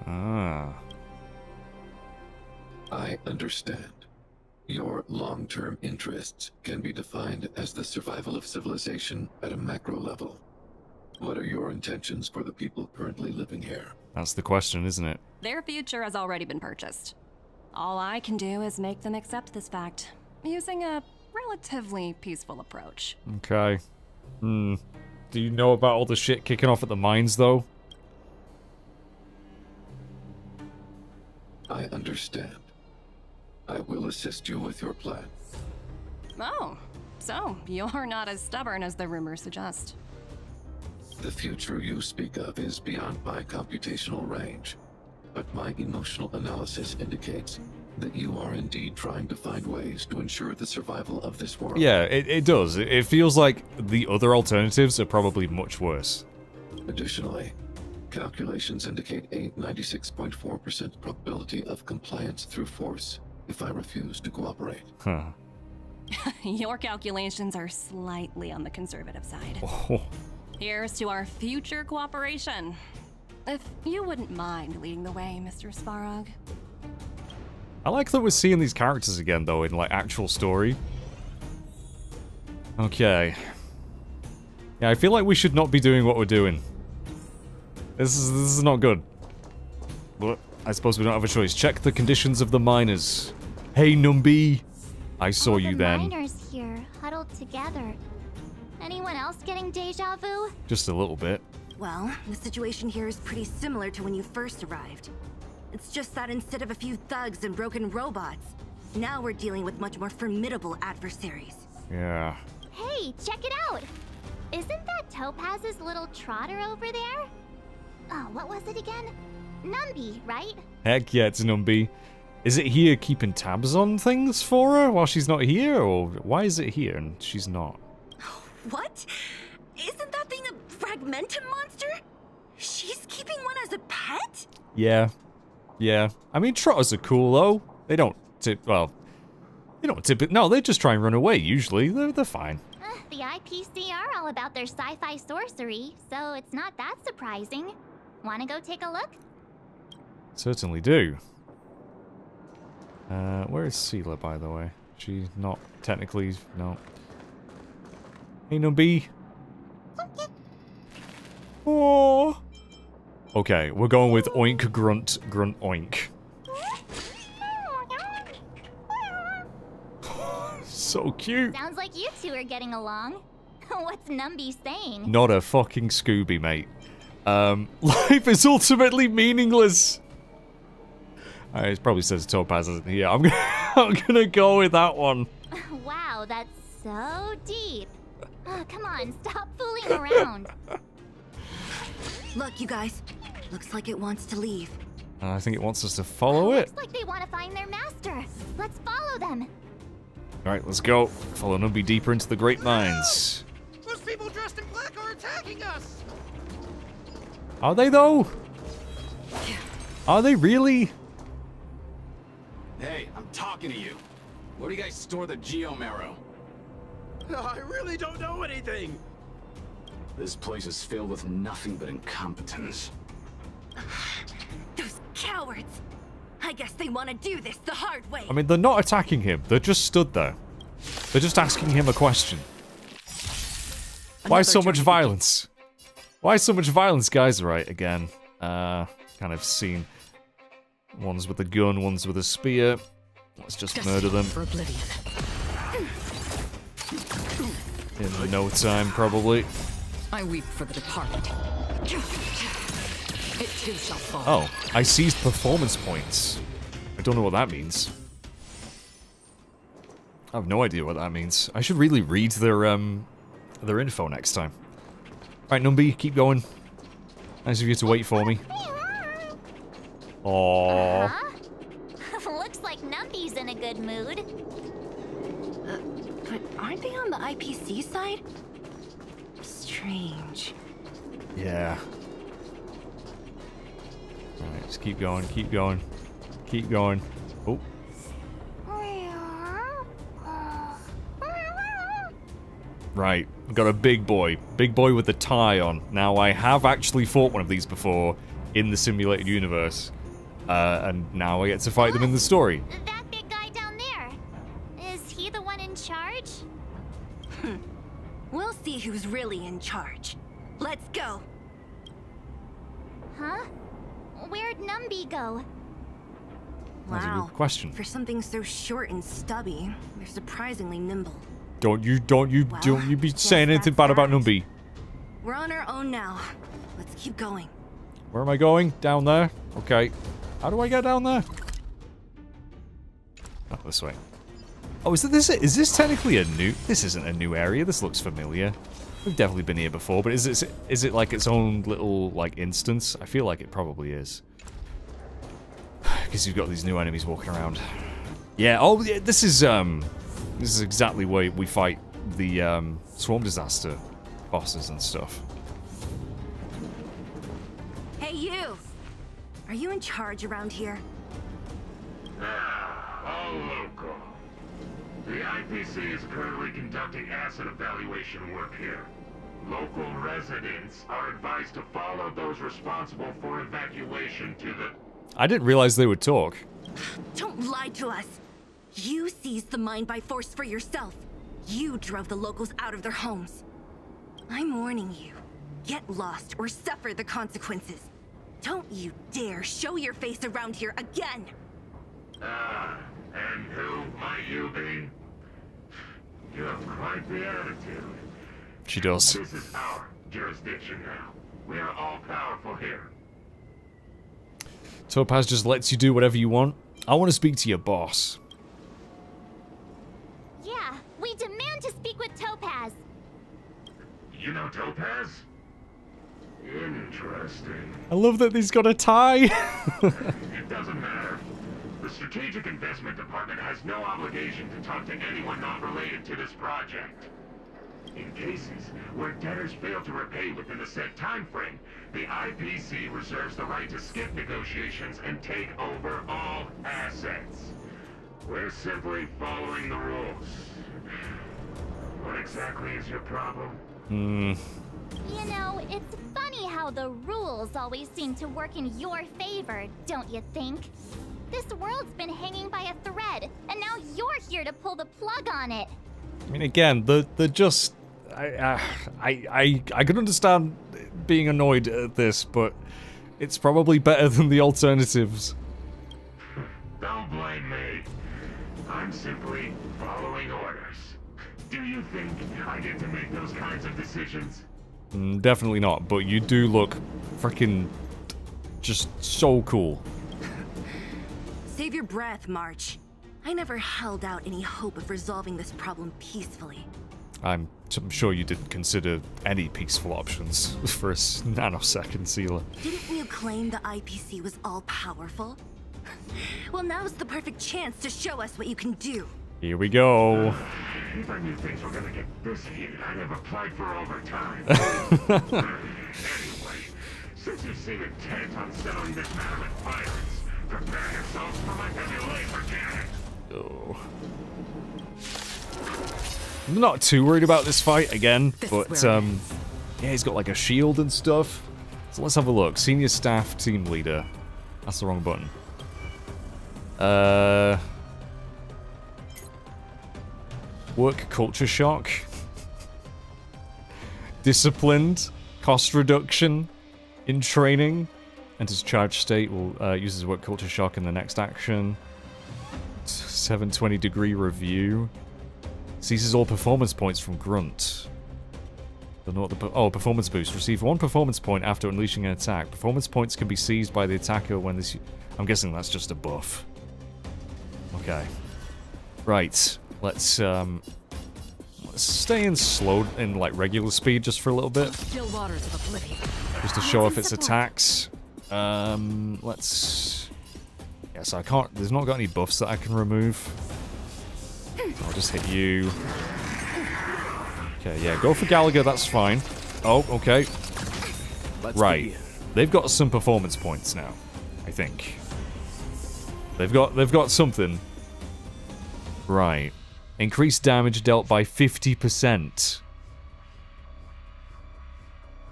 B: Ah.
K: I understand. Your long-term interests can be defined as the survival of civilization at a macro level. What are your intentions for the people currently living here?
B: That's the question, isn't it?
I: Their future has already been purchased. All I can do is make them accept this fact, using a relatively peaceful approach.
B: Okay. Do you know about all the shit kicking off at the mines, though?
K: I understand. I will assist you with your plan.
I: Oh, so you're not as stubborn as the rumors suggest.
K: The future you speak of is beyond my computational range, but my emotional analysis indicates that you are indeed trying to find ways to ensure the survival of this world.
B: Yeah, it does. It feels like the other alternatives are probably much worse.
K: Additionally, calculations indicate a 96.4% probability of compliance through force if I refuse to cooperate.
B: Huh.
I: Your calculations are slightly on the conservative side.
B: Oh.
I: Here's to our future cooperation. If you wouldn't mind leading the way, Mr. Svarog.
B: I like that we're seeing these characters again, though, in, like, actual story. Okay. Yeah, I feel like we should not be doing what we're doing. This is not good. But I suppose we don't have a choice. Check the conditions of the miners. Hey, Numby. I saw you then.
H: Miners here, huddled together. Anyone else getting deja vu?
B: Just a little bit.
J: Well, the situation here is pretty similar to when you first arrived. It's just that instead of a few thugs and broken robots, now we're dealing with much more formidable adversaries.
B: Yeah.
H: Hey, check it out! Isn't that Topaz's little trotter over there? Oh, what was it again? Numby, right?
B: Heck yeah, it's Numby. Is it here keeping tabs on things for her while she's not here, or why is it here and she's not?
J: What? Isn't that thing a fragmentum monster? She's keeping one as a pet?
B: Yeah. Yeah. I mean, trotters are cool, though. They don't well, they don't tip it. No, they just try and run away, usually. They're fine.
H: The IPC are all about their sci-fi sorcery, so it's not that surprising. Wanna go take a look?
B: Certainly do. Where is Seela, by the way? She's not technically... No. Hey, Numby. Oh. Okay, we're going with oink, grunt, grunt, oink. So cute.
H: Sounds like you two are getting along. What's Numby saying?
B: Not a fucking Scooby, mate. Life is ultimately meaningless. It probably says Topaz isn't here. I'm gonna go with that one.
H: Wow, that's so deep. Oh, come on, stop fooling around.
J: Look, you guys. Looks like it wants to leave.
B: I think it wants us to follow it.
H: Looks like they want to find their master. Let's follow them.
B: Alright, let's go. Follow Numby deeper into the Great Mines.
L: Those people dressed in black are attacking us!
B: Are they, though? Are they really?
E: Hey, I'm talking to you. Where do you guys store the Geomarrow?
L: I really don't know anything!
E: This place is filled with nothing but incompetence.
J: Those cowards! I guess they want to do this the hard way.
B: I mean, they're not attacking him. They're just stood there. They're just asking him a question. Why so much violence? Why so much violence, guys? Right, again. Kind of scene. One's with a gun, one's with a spear. Let's just murder them.
J: For oblivion.
B: In no time, probably.
D: I weep for the departed. It too shall fall.
B: Oh, I seized performance points. I don't know what that means. I have no idea what that means. I should really read their info next time. Right, Numby, keep going. Nice of you to wait for me. Aww.
H: Looks like Numby's in a good mood.
J: But aren't they on the IPC side? Strange.
B: Yeah. Alright, just keep going, keep going. Keep going. Oh. Right, we've got a big boy. Big boy with the tie on. Now, I have actually fought one of these before in the simulated universe. And now I get to fight them in the story.
H: That big guy down there.
J: who's really in charge. Let's go!
H: Huh? Where'd Numby go?
B: That's a
J: Wow.
B: good question.
J: For something so short and stubby, they're surprisingly nimble.
B: Don't you be
J: guess
B: saying anything
J: that's
B: bad about
J: that.
B: Numby.
J: We're on our own now. Let's keep going.
B: Where am I going? Down there? Okay. How do I get down there? Oh, this way. Oh, is this technically a new... This isn't a new area. This looks familiar. We've definitely been here before, but is it like its own little, like, instance? I feel like it probably is. Because you've got these new enemies walking around. Yeah, oh, yeah, this is exactly where we fight the, swarm disaster bosses and stuff.
J: Hey, you! Are you in charge around here?
M: All local. The IPC is currently conducting asset evaluation work here. Local residents are advised to follow those responsible for evacuation to the...
B: I didn't realize they would talk.
J: Don't lie to us! You seized the mine by force for yourself. You drove the locals out of their homes. I'm warning you. Get lost or suffer the consequences. Don't you dare show your face around here again!
M: And who might you be? You have quite the attitude.
B: She does.
M: This is our jurisdiction now. We are all powerful here.
B: Topaz just lets you do whatever you want. I want to speak to your boss.
H: Yeah, we demand to speak with Topaz.
M: You know Topaz? Interesting.
B: I love that he's got a tie.
M: It doesn't matter. The Strategic Investment Department has no obligation to talk to anyone not related to this project. In cases where debtors fail to repay within the set time frame, the IPC reserves the right to skip negotiations and take over all assets. We're simply following the rules. What exactly is your problem?
H: You know, it's funny how the rules always seem to work in your favor, don't you think? This world's been hanging by a thread, and now you're here to pull the plug on it.
B: I mean, again, the just... I can understand being annoyed at this, but it's probably better than the alternatives.
M: Don't blame me. I'm simply following orders. Do you think I get to make those kinds of decisions?
B: Definitely not, but you do look freaking just so cool.
J: Save your breath, March. I never held out any hope of resolving this problem peacefully.
B: I'm sure you didn't consider any peaceful options for a nanosecond, Sealer.
J: Didn't you claim the IPC was all-powerful? Well, now's the perfect chance to show us what you can do.
B: Here we go.
M: If I knew things were gonna get this heated, I'd have applied for overtime. Anyway, since you seem intent on settling this matter with violence, prepare yourselves for my heavy laser cannon.
B: Oh. I'm not too worried about this fight again, but yeah, he's got like a shield and stuff. So let's have a look. Senior staff team leader. That's the wrong button. Work culture shock. Disciplined. Cost reduction. In training. Enters charge state. Will uses work culture shock in the next action. 720-degree review. Seizes all performance points from Grunt. Don't know what the performance boost. Receive 1 performance point after unleashing an attack. Performance points can be seized by the attacker when this... I'm guessing that's just a buff. Okay. Right. Let's stay in like regular speed just for a little bit.
D: Still waters of oblivion.
B: Just to show off its attacks. Let's... Yeah, so I can't... There's not got any buffs that I can remove. I'll just hit you. Okay, yeah, go for Gallagher, that's fine. Oh, okay. Right. They've got some performance points now, I think. They've got something. Right. Increased damage dealt by 50%.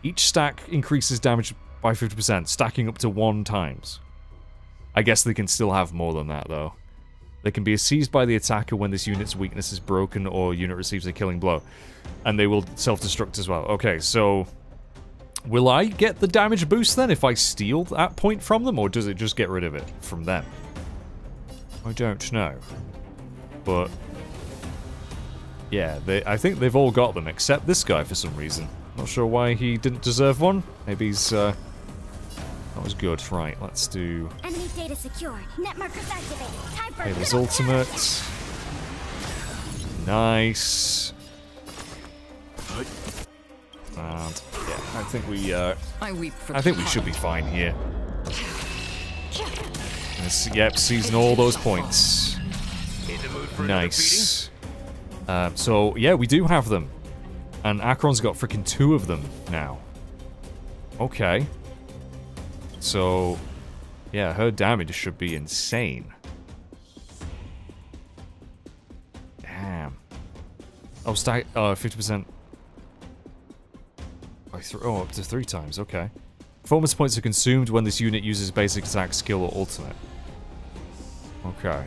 B: Each stack increases damage by 50%, stacking up to 1 times. I guess they can still have more than that, though. They can be seized by the attacker when this unit's weakness is broken or unit receives a killing blow. And they will self-destruct as well. Okay, so... will I get the damage boost then if I steal that point from them? Or does it just get rid of it from them? I don't know. But... yeah, I think they've all got them, except this guy for some reason. Not sure why he didn't deserve one. Maybe he's, that was good. Right, let's do...
C: enemy data secured. Net markers activated. Time for
B: Haley's ultimate. Nice. And, yeah, I think we, I think we should be fine here. Yep, seizing all those points. Nice. So, yeah, we do have them. And Acheron's got freaking 2 of them now. Okay. So, yeah, her damage should be insane. Damn. Oh, 50%. Oh, up to 3 times, okay. Performance points are consumed when this unit uses basic attack, skill, or ultimate. Okay.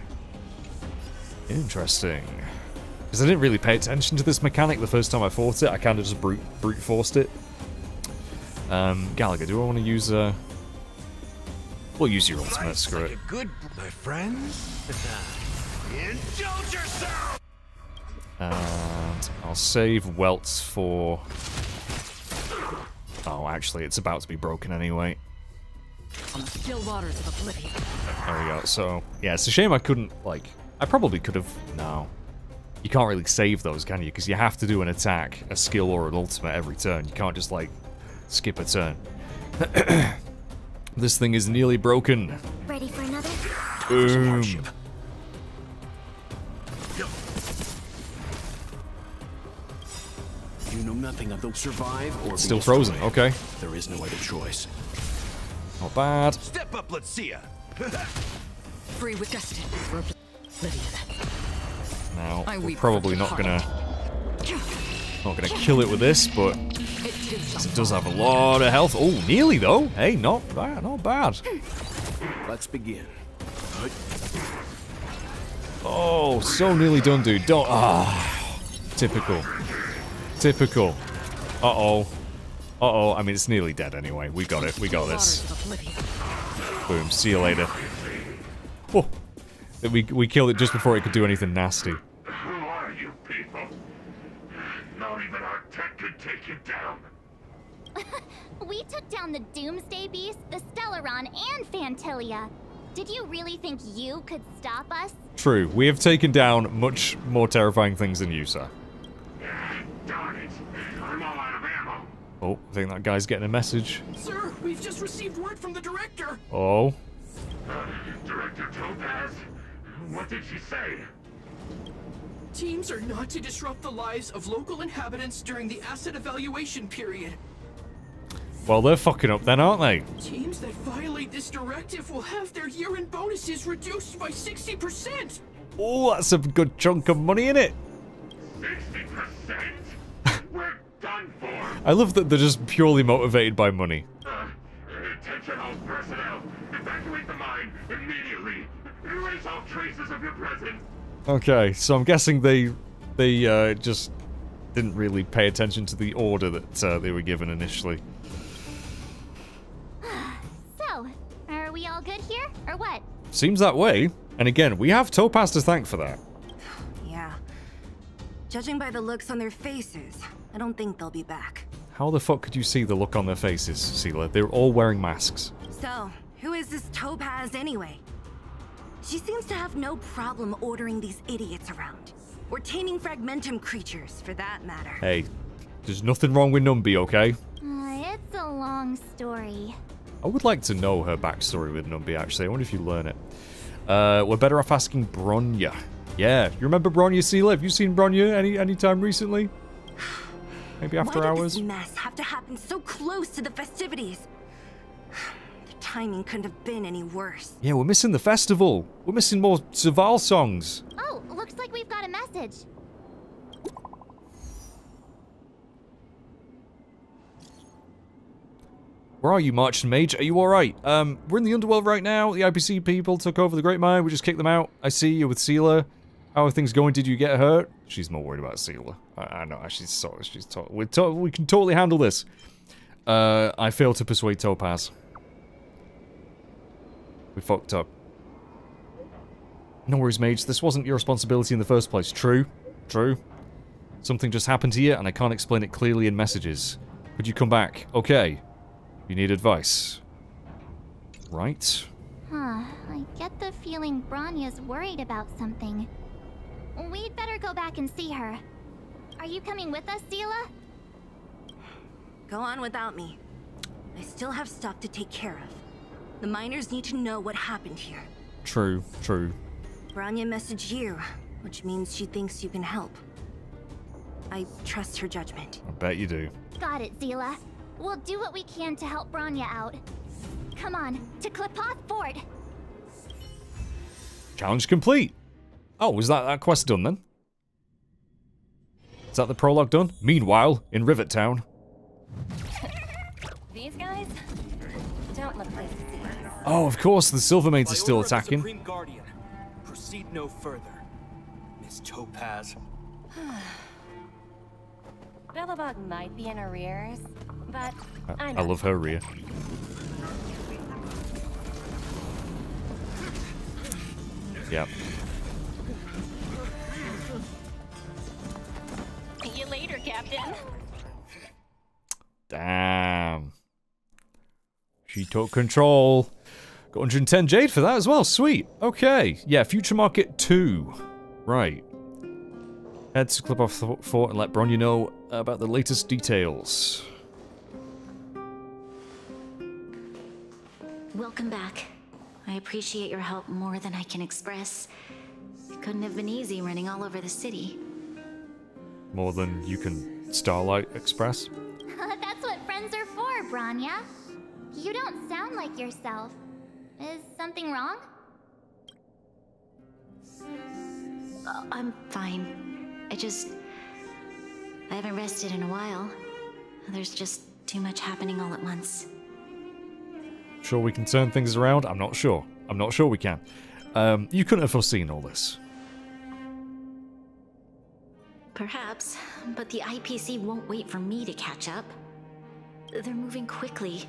B: Interesting. Because I didn't really pay attention to this mechanic the first time I fought it. I kind of just brute forced it. Gallagher, do I want to use we'll use your ultimate, screw it.
L: Good, my friends. Indulge yourself.
B: And I'll save Welts for... oh, actually, it's about to be broken anyway.
D: On the still waters of oblivion.
B: There we go. So, yeah, it's a shame I couldn't, like... I probably could have... no. You can't really save those, can you? Because you have to do an attack, a skill, or an ultimate every turn. You can't just, like, skip a turn. This thing is nearly broken.
C: Ready for another?
B: Boom.
L: You know nothing of they'll survive or
B: It's still frozen, okay.
L: There is no other choice.
B: Not bad.
L: Step up, let's see ya.
D: Free with destiny for oblivion.
B: Now, we're probably not gonna kill it with this, but it does have a lot of health. Oh, nearly though. Hey, not bad, not bad.
L: Let's begin.
B: Oh, so nearly done, dude. Don't. Ah, typical. Typical. Uh-oh. Uh-oh. I mean, it's nearly dead anyway. We got it. We got this. Boom. See you later. Oh. We killed it just before it could do anything nasty.
M: Who are you people? Not even our tech could take you down.
H: We took down the Doomsday Beast, the Stellaron, and Fantilia. Did you really think you could stop us?
B: True. We have taken down much more terrifying things than you, sir.
M: Darn it. I'm all out of ammo.
B: Oh, I think that guy's getting a message.
E: Sir, we've just received word from the director.
B: Oh.
M: Director Topaz? What did she say?
E: Teams are not to disrupt the lives of local inhabitants during the asset evaluation period.
B: Well, they're fucking up then, aren't they?
E: Teams that violate this directive will have their year-end bonuses reduced by 60%.
B: Oh, that's a good chunk of money in it.
M: 60%? We're done for.
B: I love that they're just purely motivated by money.
M: Attention all personnel. Evacuate the mine immediately. Erase all traces of your presence.
B: Okay, so I'm guessing they just didn't really pay attention to the order that they were given initially.
H: So, are we all good here, or what?
B: Seems that way. And again, we have Topaz to thank for that.
J: Yeah. Judging by the looks on their faces, I don't think they'll be back.
B: How the fuck could you see the look on their faces, Seela? They're all wearing masks.
J: So, who is this Topaz anyway? She seems to have no problem ordering these idiots around. Or taming fragmentum creatures, for that matter.
B: Hey, there's nothing wrong with Numby, okay?
H: It's a long story.
B: I would like to know her backstory with Numby, actually. I wonder if you learn it. We're better off asking Bronya. Yeah, you remember Bronya, Seela? Have you seen Bronya any time recently? Maybe after hours?
J: Why did this mess have to happen so close to the festivities? The timing couldn't have been any worse.
B: Yeah, we're missing the festival. We're missing more Saval songs.
H: Oh, looks like we've got a message.
B: Where are you, Martian Mage? Are you alright? We're in the underworld right now. The IPC people took over the Great Mine. We just kicked them out. I see you with Seela. How are things going? Did you get hurt? She's more worried about Seela. I know. We can totally handle this. I failed to persuade Topaz. We fucked up. No worries, Mage. This wasn't your responsibility in the first place. True. True. Something just happened to you, and I can't explain it clearly in messages. Could you come back? Okay. You need advice. Right.
H: Huh. I get the feeling Bronya's worried about something. We'd better go back and see her. Are you coming with us, Seela?
J: Go on without me. I still have stuff to take care of. The miners need to know what happened here.
B: True, true.
J: Bronya messaged you, which means she thinks you can help. I trust her judgment.
B: I bet you do.
H: Got it, Seela. We'll do what we can to help Bronya out. Come on, to Klipoth Fort!
B: Challenge complete! Oh, was that quest done then? Is that the prologue done? Meanwhile, in Rivet Town.
I: These guys don't look like to see us.
B: Oh, of course, the Silvermaids are still attacking.
F: Supreme Guardian, proceed no further. Miss Topaz.
I: Belobog might be in arrears, but
B: I love her rear. Yep.
I: See you later, Captain.
B: Damn. She took control. Got 110 Jade for that as well. Sweet. Okay. Yeah, Future Market 2. Right. Head to Klipoth Fort and let Bronya know about the latest details.
A: Welcome back. I appreciate your help more than I can express. It couldn't have been easy running all over the city.
B: More than you can Starlight Express?
H: That's what friends are for, Bronya. You don't sound like yourself. Is something wrong?
A: I'm fine. I haven't rested in a while. There's just too much happening all at once.
B: Sure we can turn things around? I'm not sure. I'm not sure we can. You couldn't have foreseen all this.
A: Perhaps, but the IPC won't wait for me to catch up. They're moving quickly.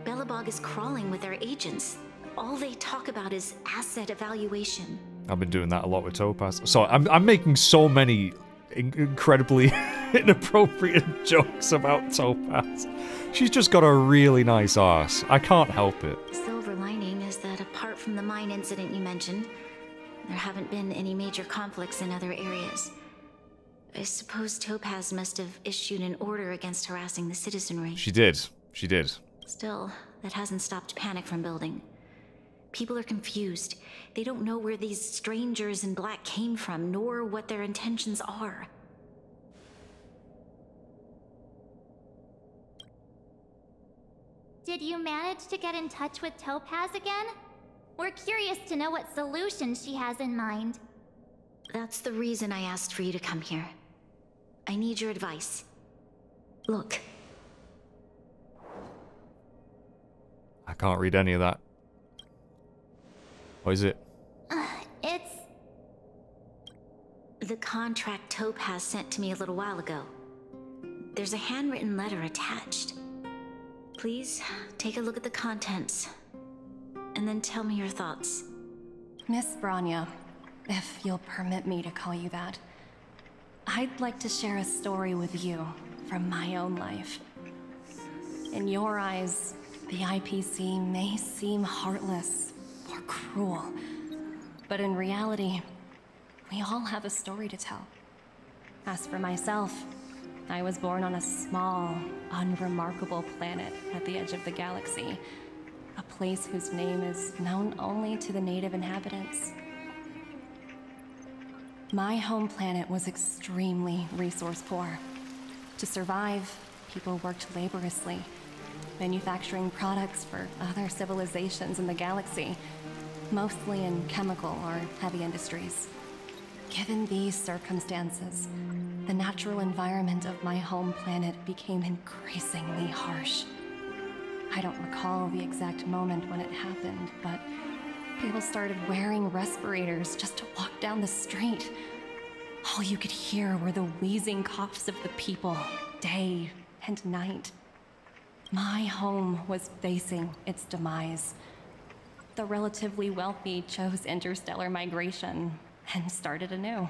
A: Belobog is crawling with their agents. All they talk about is asset evaluation.
B: I've been doing that a lot with Topaz. Sorry, I'm making so many incredibly inappropriate jokes about Topaz. She's just got a really nice arse. I can't help it.
A: Silver lining is that apart from the mine incident you mentioned, there haven't been any major conflicts in other areas. I suppose Topaz must have issued an order against harassing the citizenry.
B: She did. She did.
A: Still, that hasn't stopped panic from building. People are confused. They don't know where these strangers in black came from, nor what their intentions are.
H: Did you manage to get in touch with Topaz again? We're curious to know what solution she has in mind.
A: That's the reason I asked for you to come here. I need your advice. Look.
B: I can't read any of that. What is it?
H: It's...
A: the contract Topaz sent to me a little while ago. There's a handwritten letter attached. Please, take a look at the contents, and then tell me your thoughts.
I: Miss Bronya, if you'll permit me to call you that, I'd like to share a story with you from my own life. In your eyes, the IPC may seem heartless or cruel, but in reality, we all have a story to tell. As for myself, I was born on a small, unremarkable planet at the edge of the galaxy, a place whose name is known only to the native inhabitants. My home planet was extremely resource poor. To survive, people worked laboriously, manufacturing products for other civilizations in the galaxy, mostly in chemical or heavy industries. Given these circumstances, the natural environment of my home planet became increasingly harsh. I don't recall the exact moment when it happened, but people started wearing respirators just to walk down the street. All you could hear were the wheezing coughs of the people, day and night. My home was facing its demise. The relatively wealthy chose interstellar migration and started anew.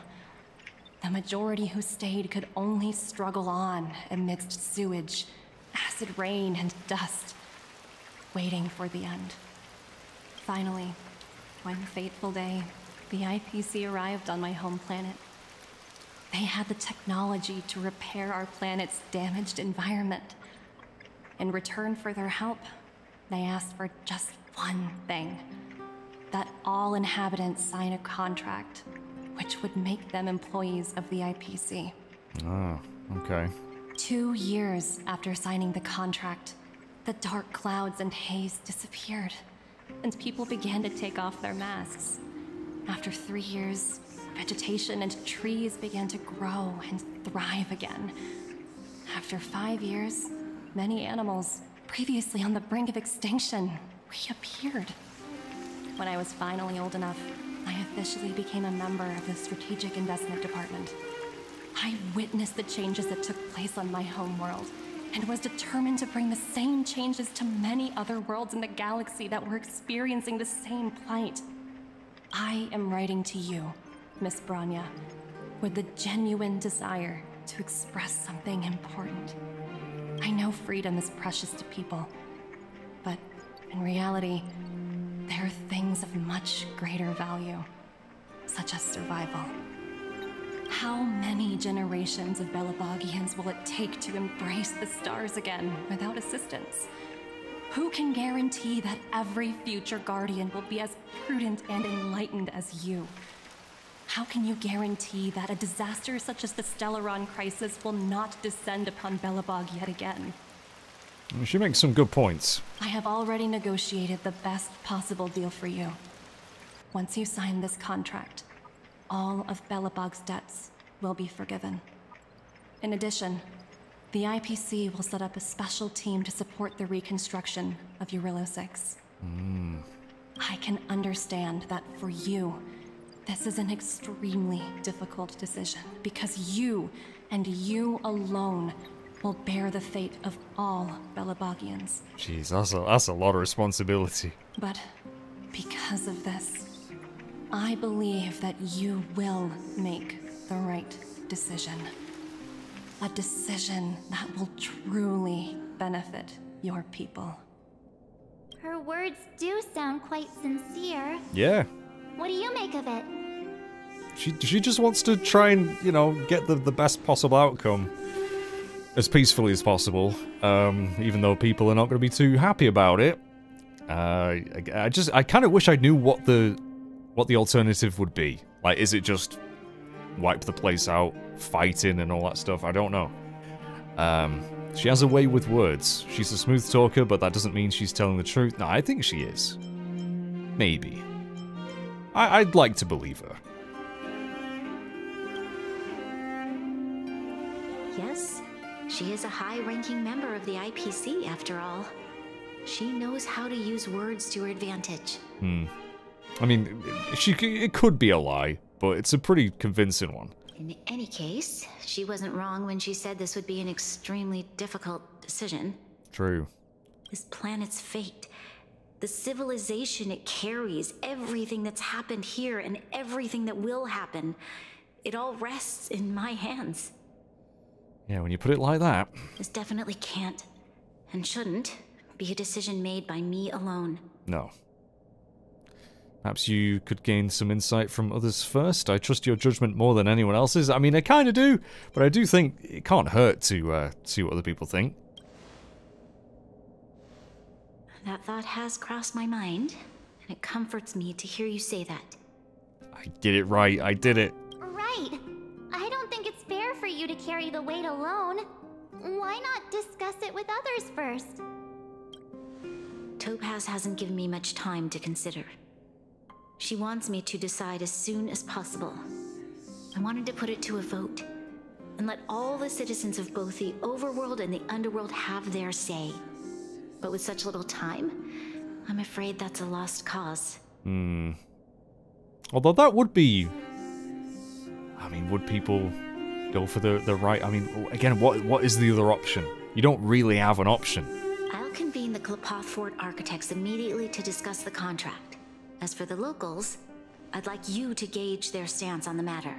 I: The majority who stayed could only struggle on amidst sewage, acid rain, and dust, waiting for the end. Finally, one fateful day, the IPC arrived on my home planet. They had the technology to repair our planet's damaged environment. In return for their help, they asked for just one thing: that all inhabitants sign a contract which would make them employees of the IPC.
B: Oh, okay.
I: 2 years after signing the contract, the dark clouds and haze disappeared, and people began to take off their masks. After 3 years, vegetation and trees began to grow and thrive again. After 5 years, many animals, previously on the brink of extinction, reappeared. When I was finally old enough, I officially became a member of the Strategic Investment Department. I witnessed the changes that took place on my home world, and was determined to bring the same changes to many other worlds in the galaxy that were experiencing the same plight. I am writing to you, Miss Branya, with the genuine desire to express something important. I know freedom is precious to people, but in reality, there are things of much greater value, such as survival. How many generations of Belabogians will it take to embrace the stars again without assistance? Who can guarantee that every future Guardian will be as prudent and enlightened as you? How can you guarantee that a disaster such as the Stellaron crisis will not descend upon Belobog yet again?
B: She makes some good points.
I: I have already negotiated the best possible deal for you. Once you sign this contract, all of Belobog's debts will be forgiven. In addition, the IPC will set up a special team to support the reconstruction of Urilo 6. I can understand that for you, this is an extremely difficult decision, because you, and you alone, will bear the fate of all Belabogians.
B: Jeez, that's a lot of responsibility.
I: But because of this, I believe that you will make the right decision. A decision that will truly benefit your people.
H: Her words do sound quite sincere.
B: Yeah.
H: What do you make of it?
B: She just wants to try and, you know, get the best possible outcome. As peacefully as possible, even though people are not going to be too happy about it. I kind of wish I knew what the alternative would be. Like, is it just wipe the place out, fighting and all that stuff? I don't know. She has a way with words. She's a smooth talker, but that doesn't mean she's telling the truth. No, I think she is. Maybe. I'd like to believe her.
A: Yes, she is a high-ranking member of the IPC, after all. She knows how to use words to her advantage.
B: I mean, it could be a lie, but it's a pretty convincing one.
A: In any case, she wasn't wrong when she said this would be an extremely difficult decision.
B: True.
A: This planet's fate, the civilization it carries, everything that's happened here and everything that will happen, it all rests in my hands.
B: Yeah, when you put it like that.
A: This definitely can't, and shouldn't, be a decision made by me alone.
B: No. Perhaps you could gain some insight from others first. I trust your judgment more than anyone else's. I mean, I kind of do, but I do think it can't hurt to see what other people think.
A: That thought has crossed my mind, and it comforts me to hear you say that.
B: I did it right. I did it.
H: Right. I don't think it's fair for you to carry the weight alone. Why not discuss it with others first?
A: Topaz hasn't given me much time to consider. She wants me to decide as soon as possible. I wanted to put it to a vote, and let all the citizens of both the overworld and the underworld have their say. But with such little time, I'm afraid that's a lost cause.
B: Although that would be... I mean, would people go for the right... I mean, again, what is the other option? You don't really have an option.
A: I'll convene the Klapoth Fort architects immediately to discuss the contract. As for the locals, I'd like you to gauge their stance on the matter.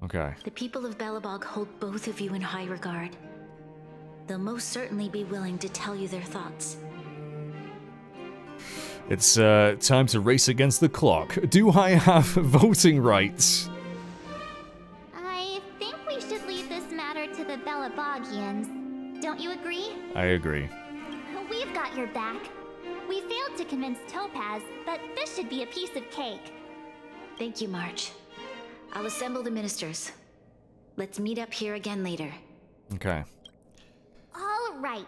B: Okay.
A: The people of Belobog hold both of you in high regard. They'll most certainly be willing to tell you their thoughts.
B: It's time to race against the clock. Do I have voting rights?
H: I think we should leave this matter to the Belobogians. Don't you agree?
B: I agree.
H: We've got your back. We failed to convince Topaz, but this should be a piece of cake.
A: Thank you, March. I'll assemble the ministers. Let's meet up here again later.
B: Okay.
H: All right.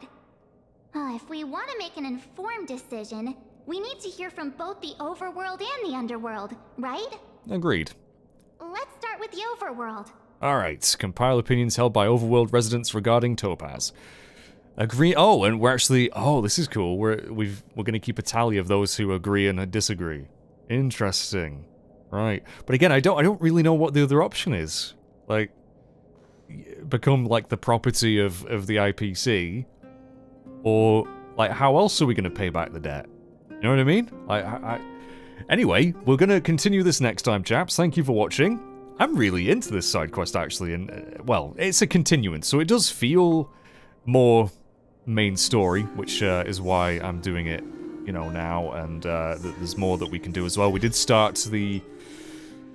H: If we want to make an informed decision, we need to hear from both the overworld and the underworld, right?
B: Agreed.
H: Let's start with the overworld.
B: Alright, compile opinions held by overworld residents regarding Topaz. Agree. Oh, and we're actually... Oh, this is cool. We're going to keep a tally of those who agree and disagree. Interesting. Right. But again, I don't really know what the other option is. Like, become like the property of the IPC, or like how else are we going to pay back the debt? You know what I mean? Anyway, we're going to continue this next time, chaps. Thank you for watching. I'm really into this side quest actually, and well, it's a continuance, so it does feel more main story, which is why I'm doing it, you know, now, and there's more that we can do as well. We did start the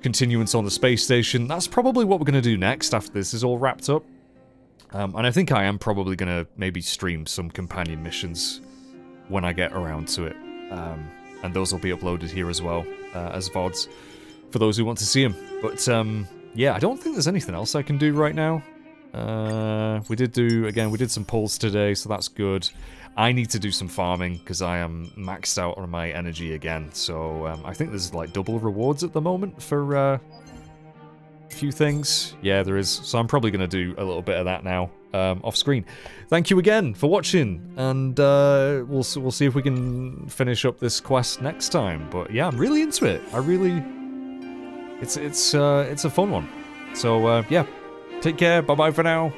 B: continuance on the space station. That's probably what we're going to do next after this is all wrapped up. And I think I am probably going to maybe stream some companion missions when I get around to it. And those will be uploaded here as well, as VODs, for those who want to see them. But, yeah, I don't think there's anything else I can do right now. We did some pulls today, so that's good. I need to do some farming, because I am maxed out on my energy again. So, I think there's, like, double rewards at the moment for, a few things. Yeah, there is. So I'm probably going to do a little bit of that now, off screen. Thank you again for watching, and, we'll see if we can finish up this quest next time. But, yeah, I'm really into it. It's a fun one. So, yeah. Take care. Bye-bye for now.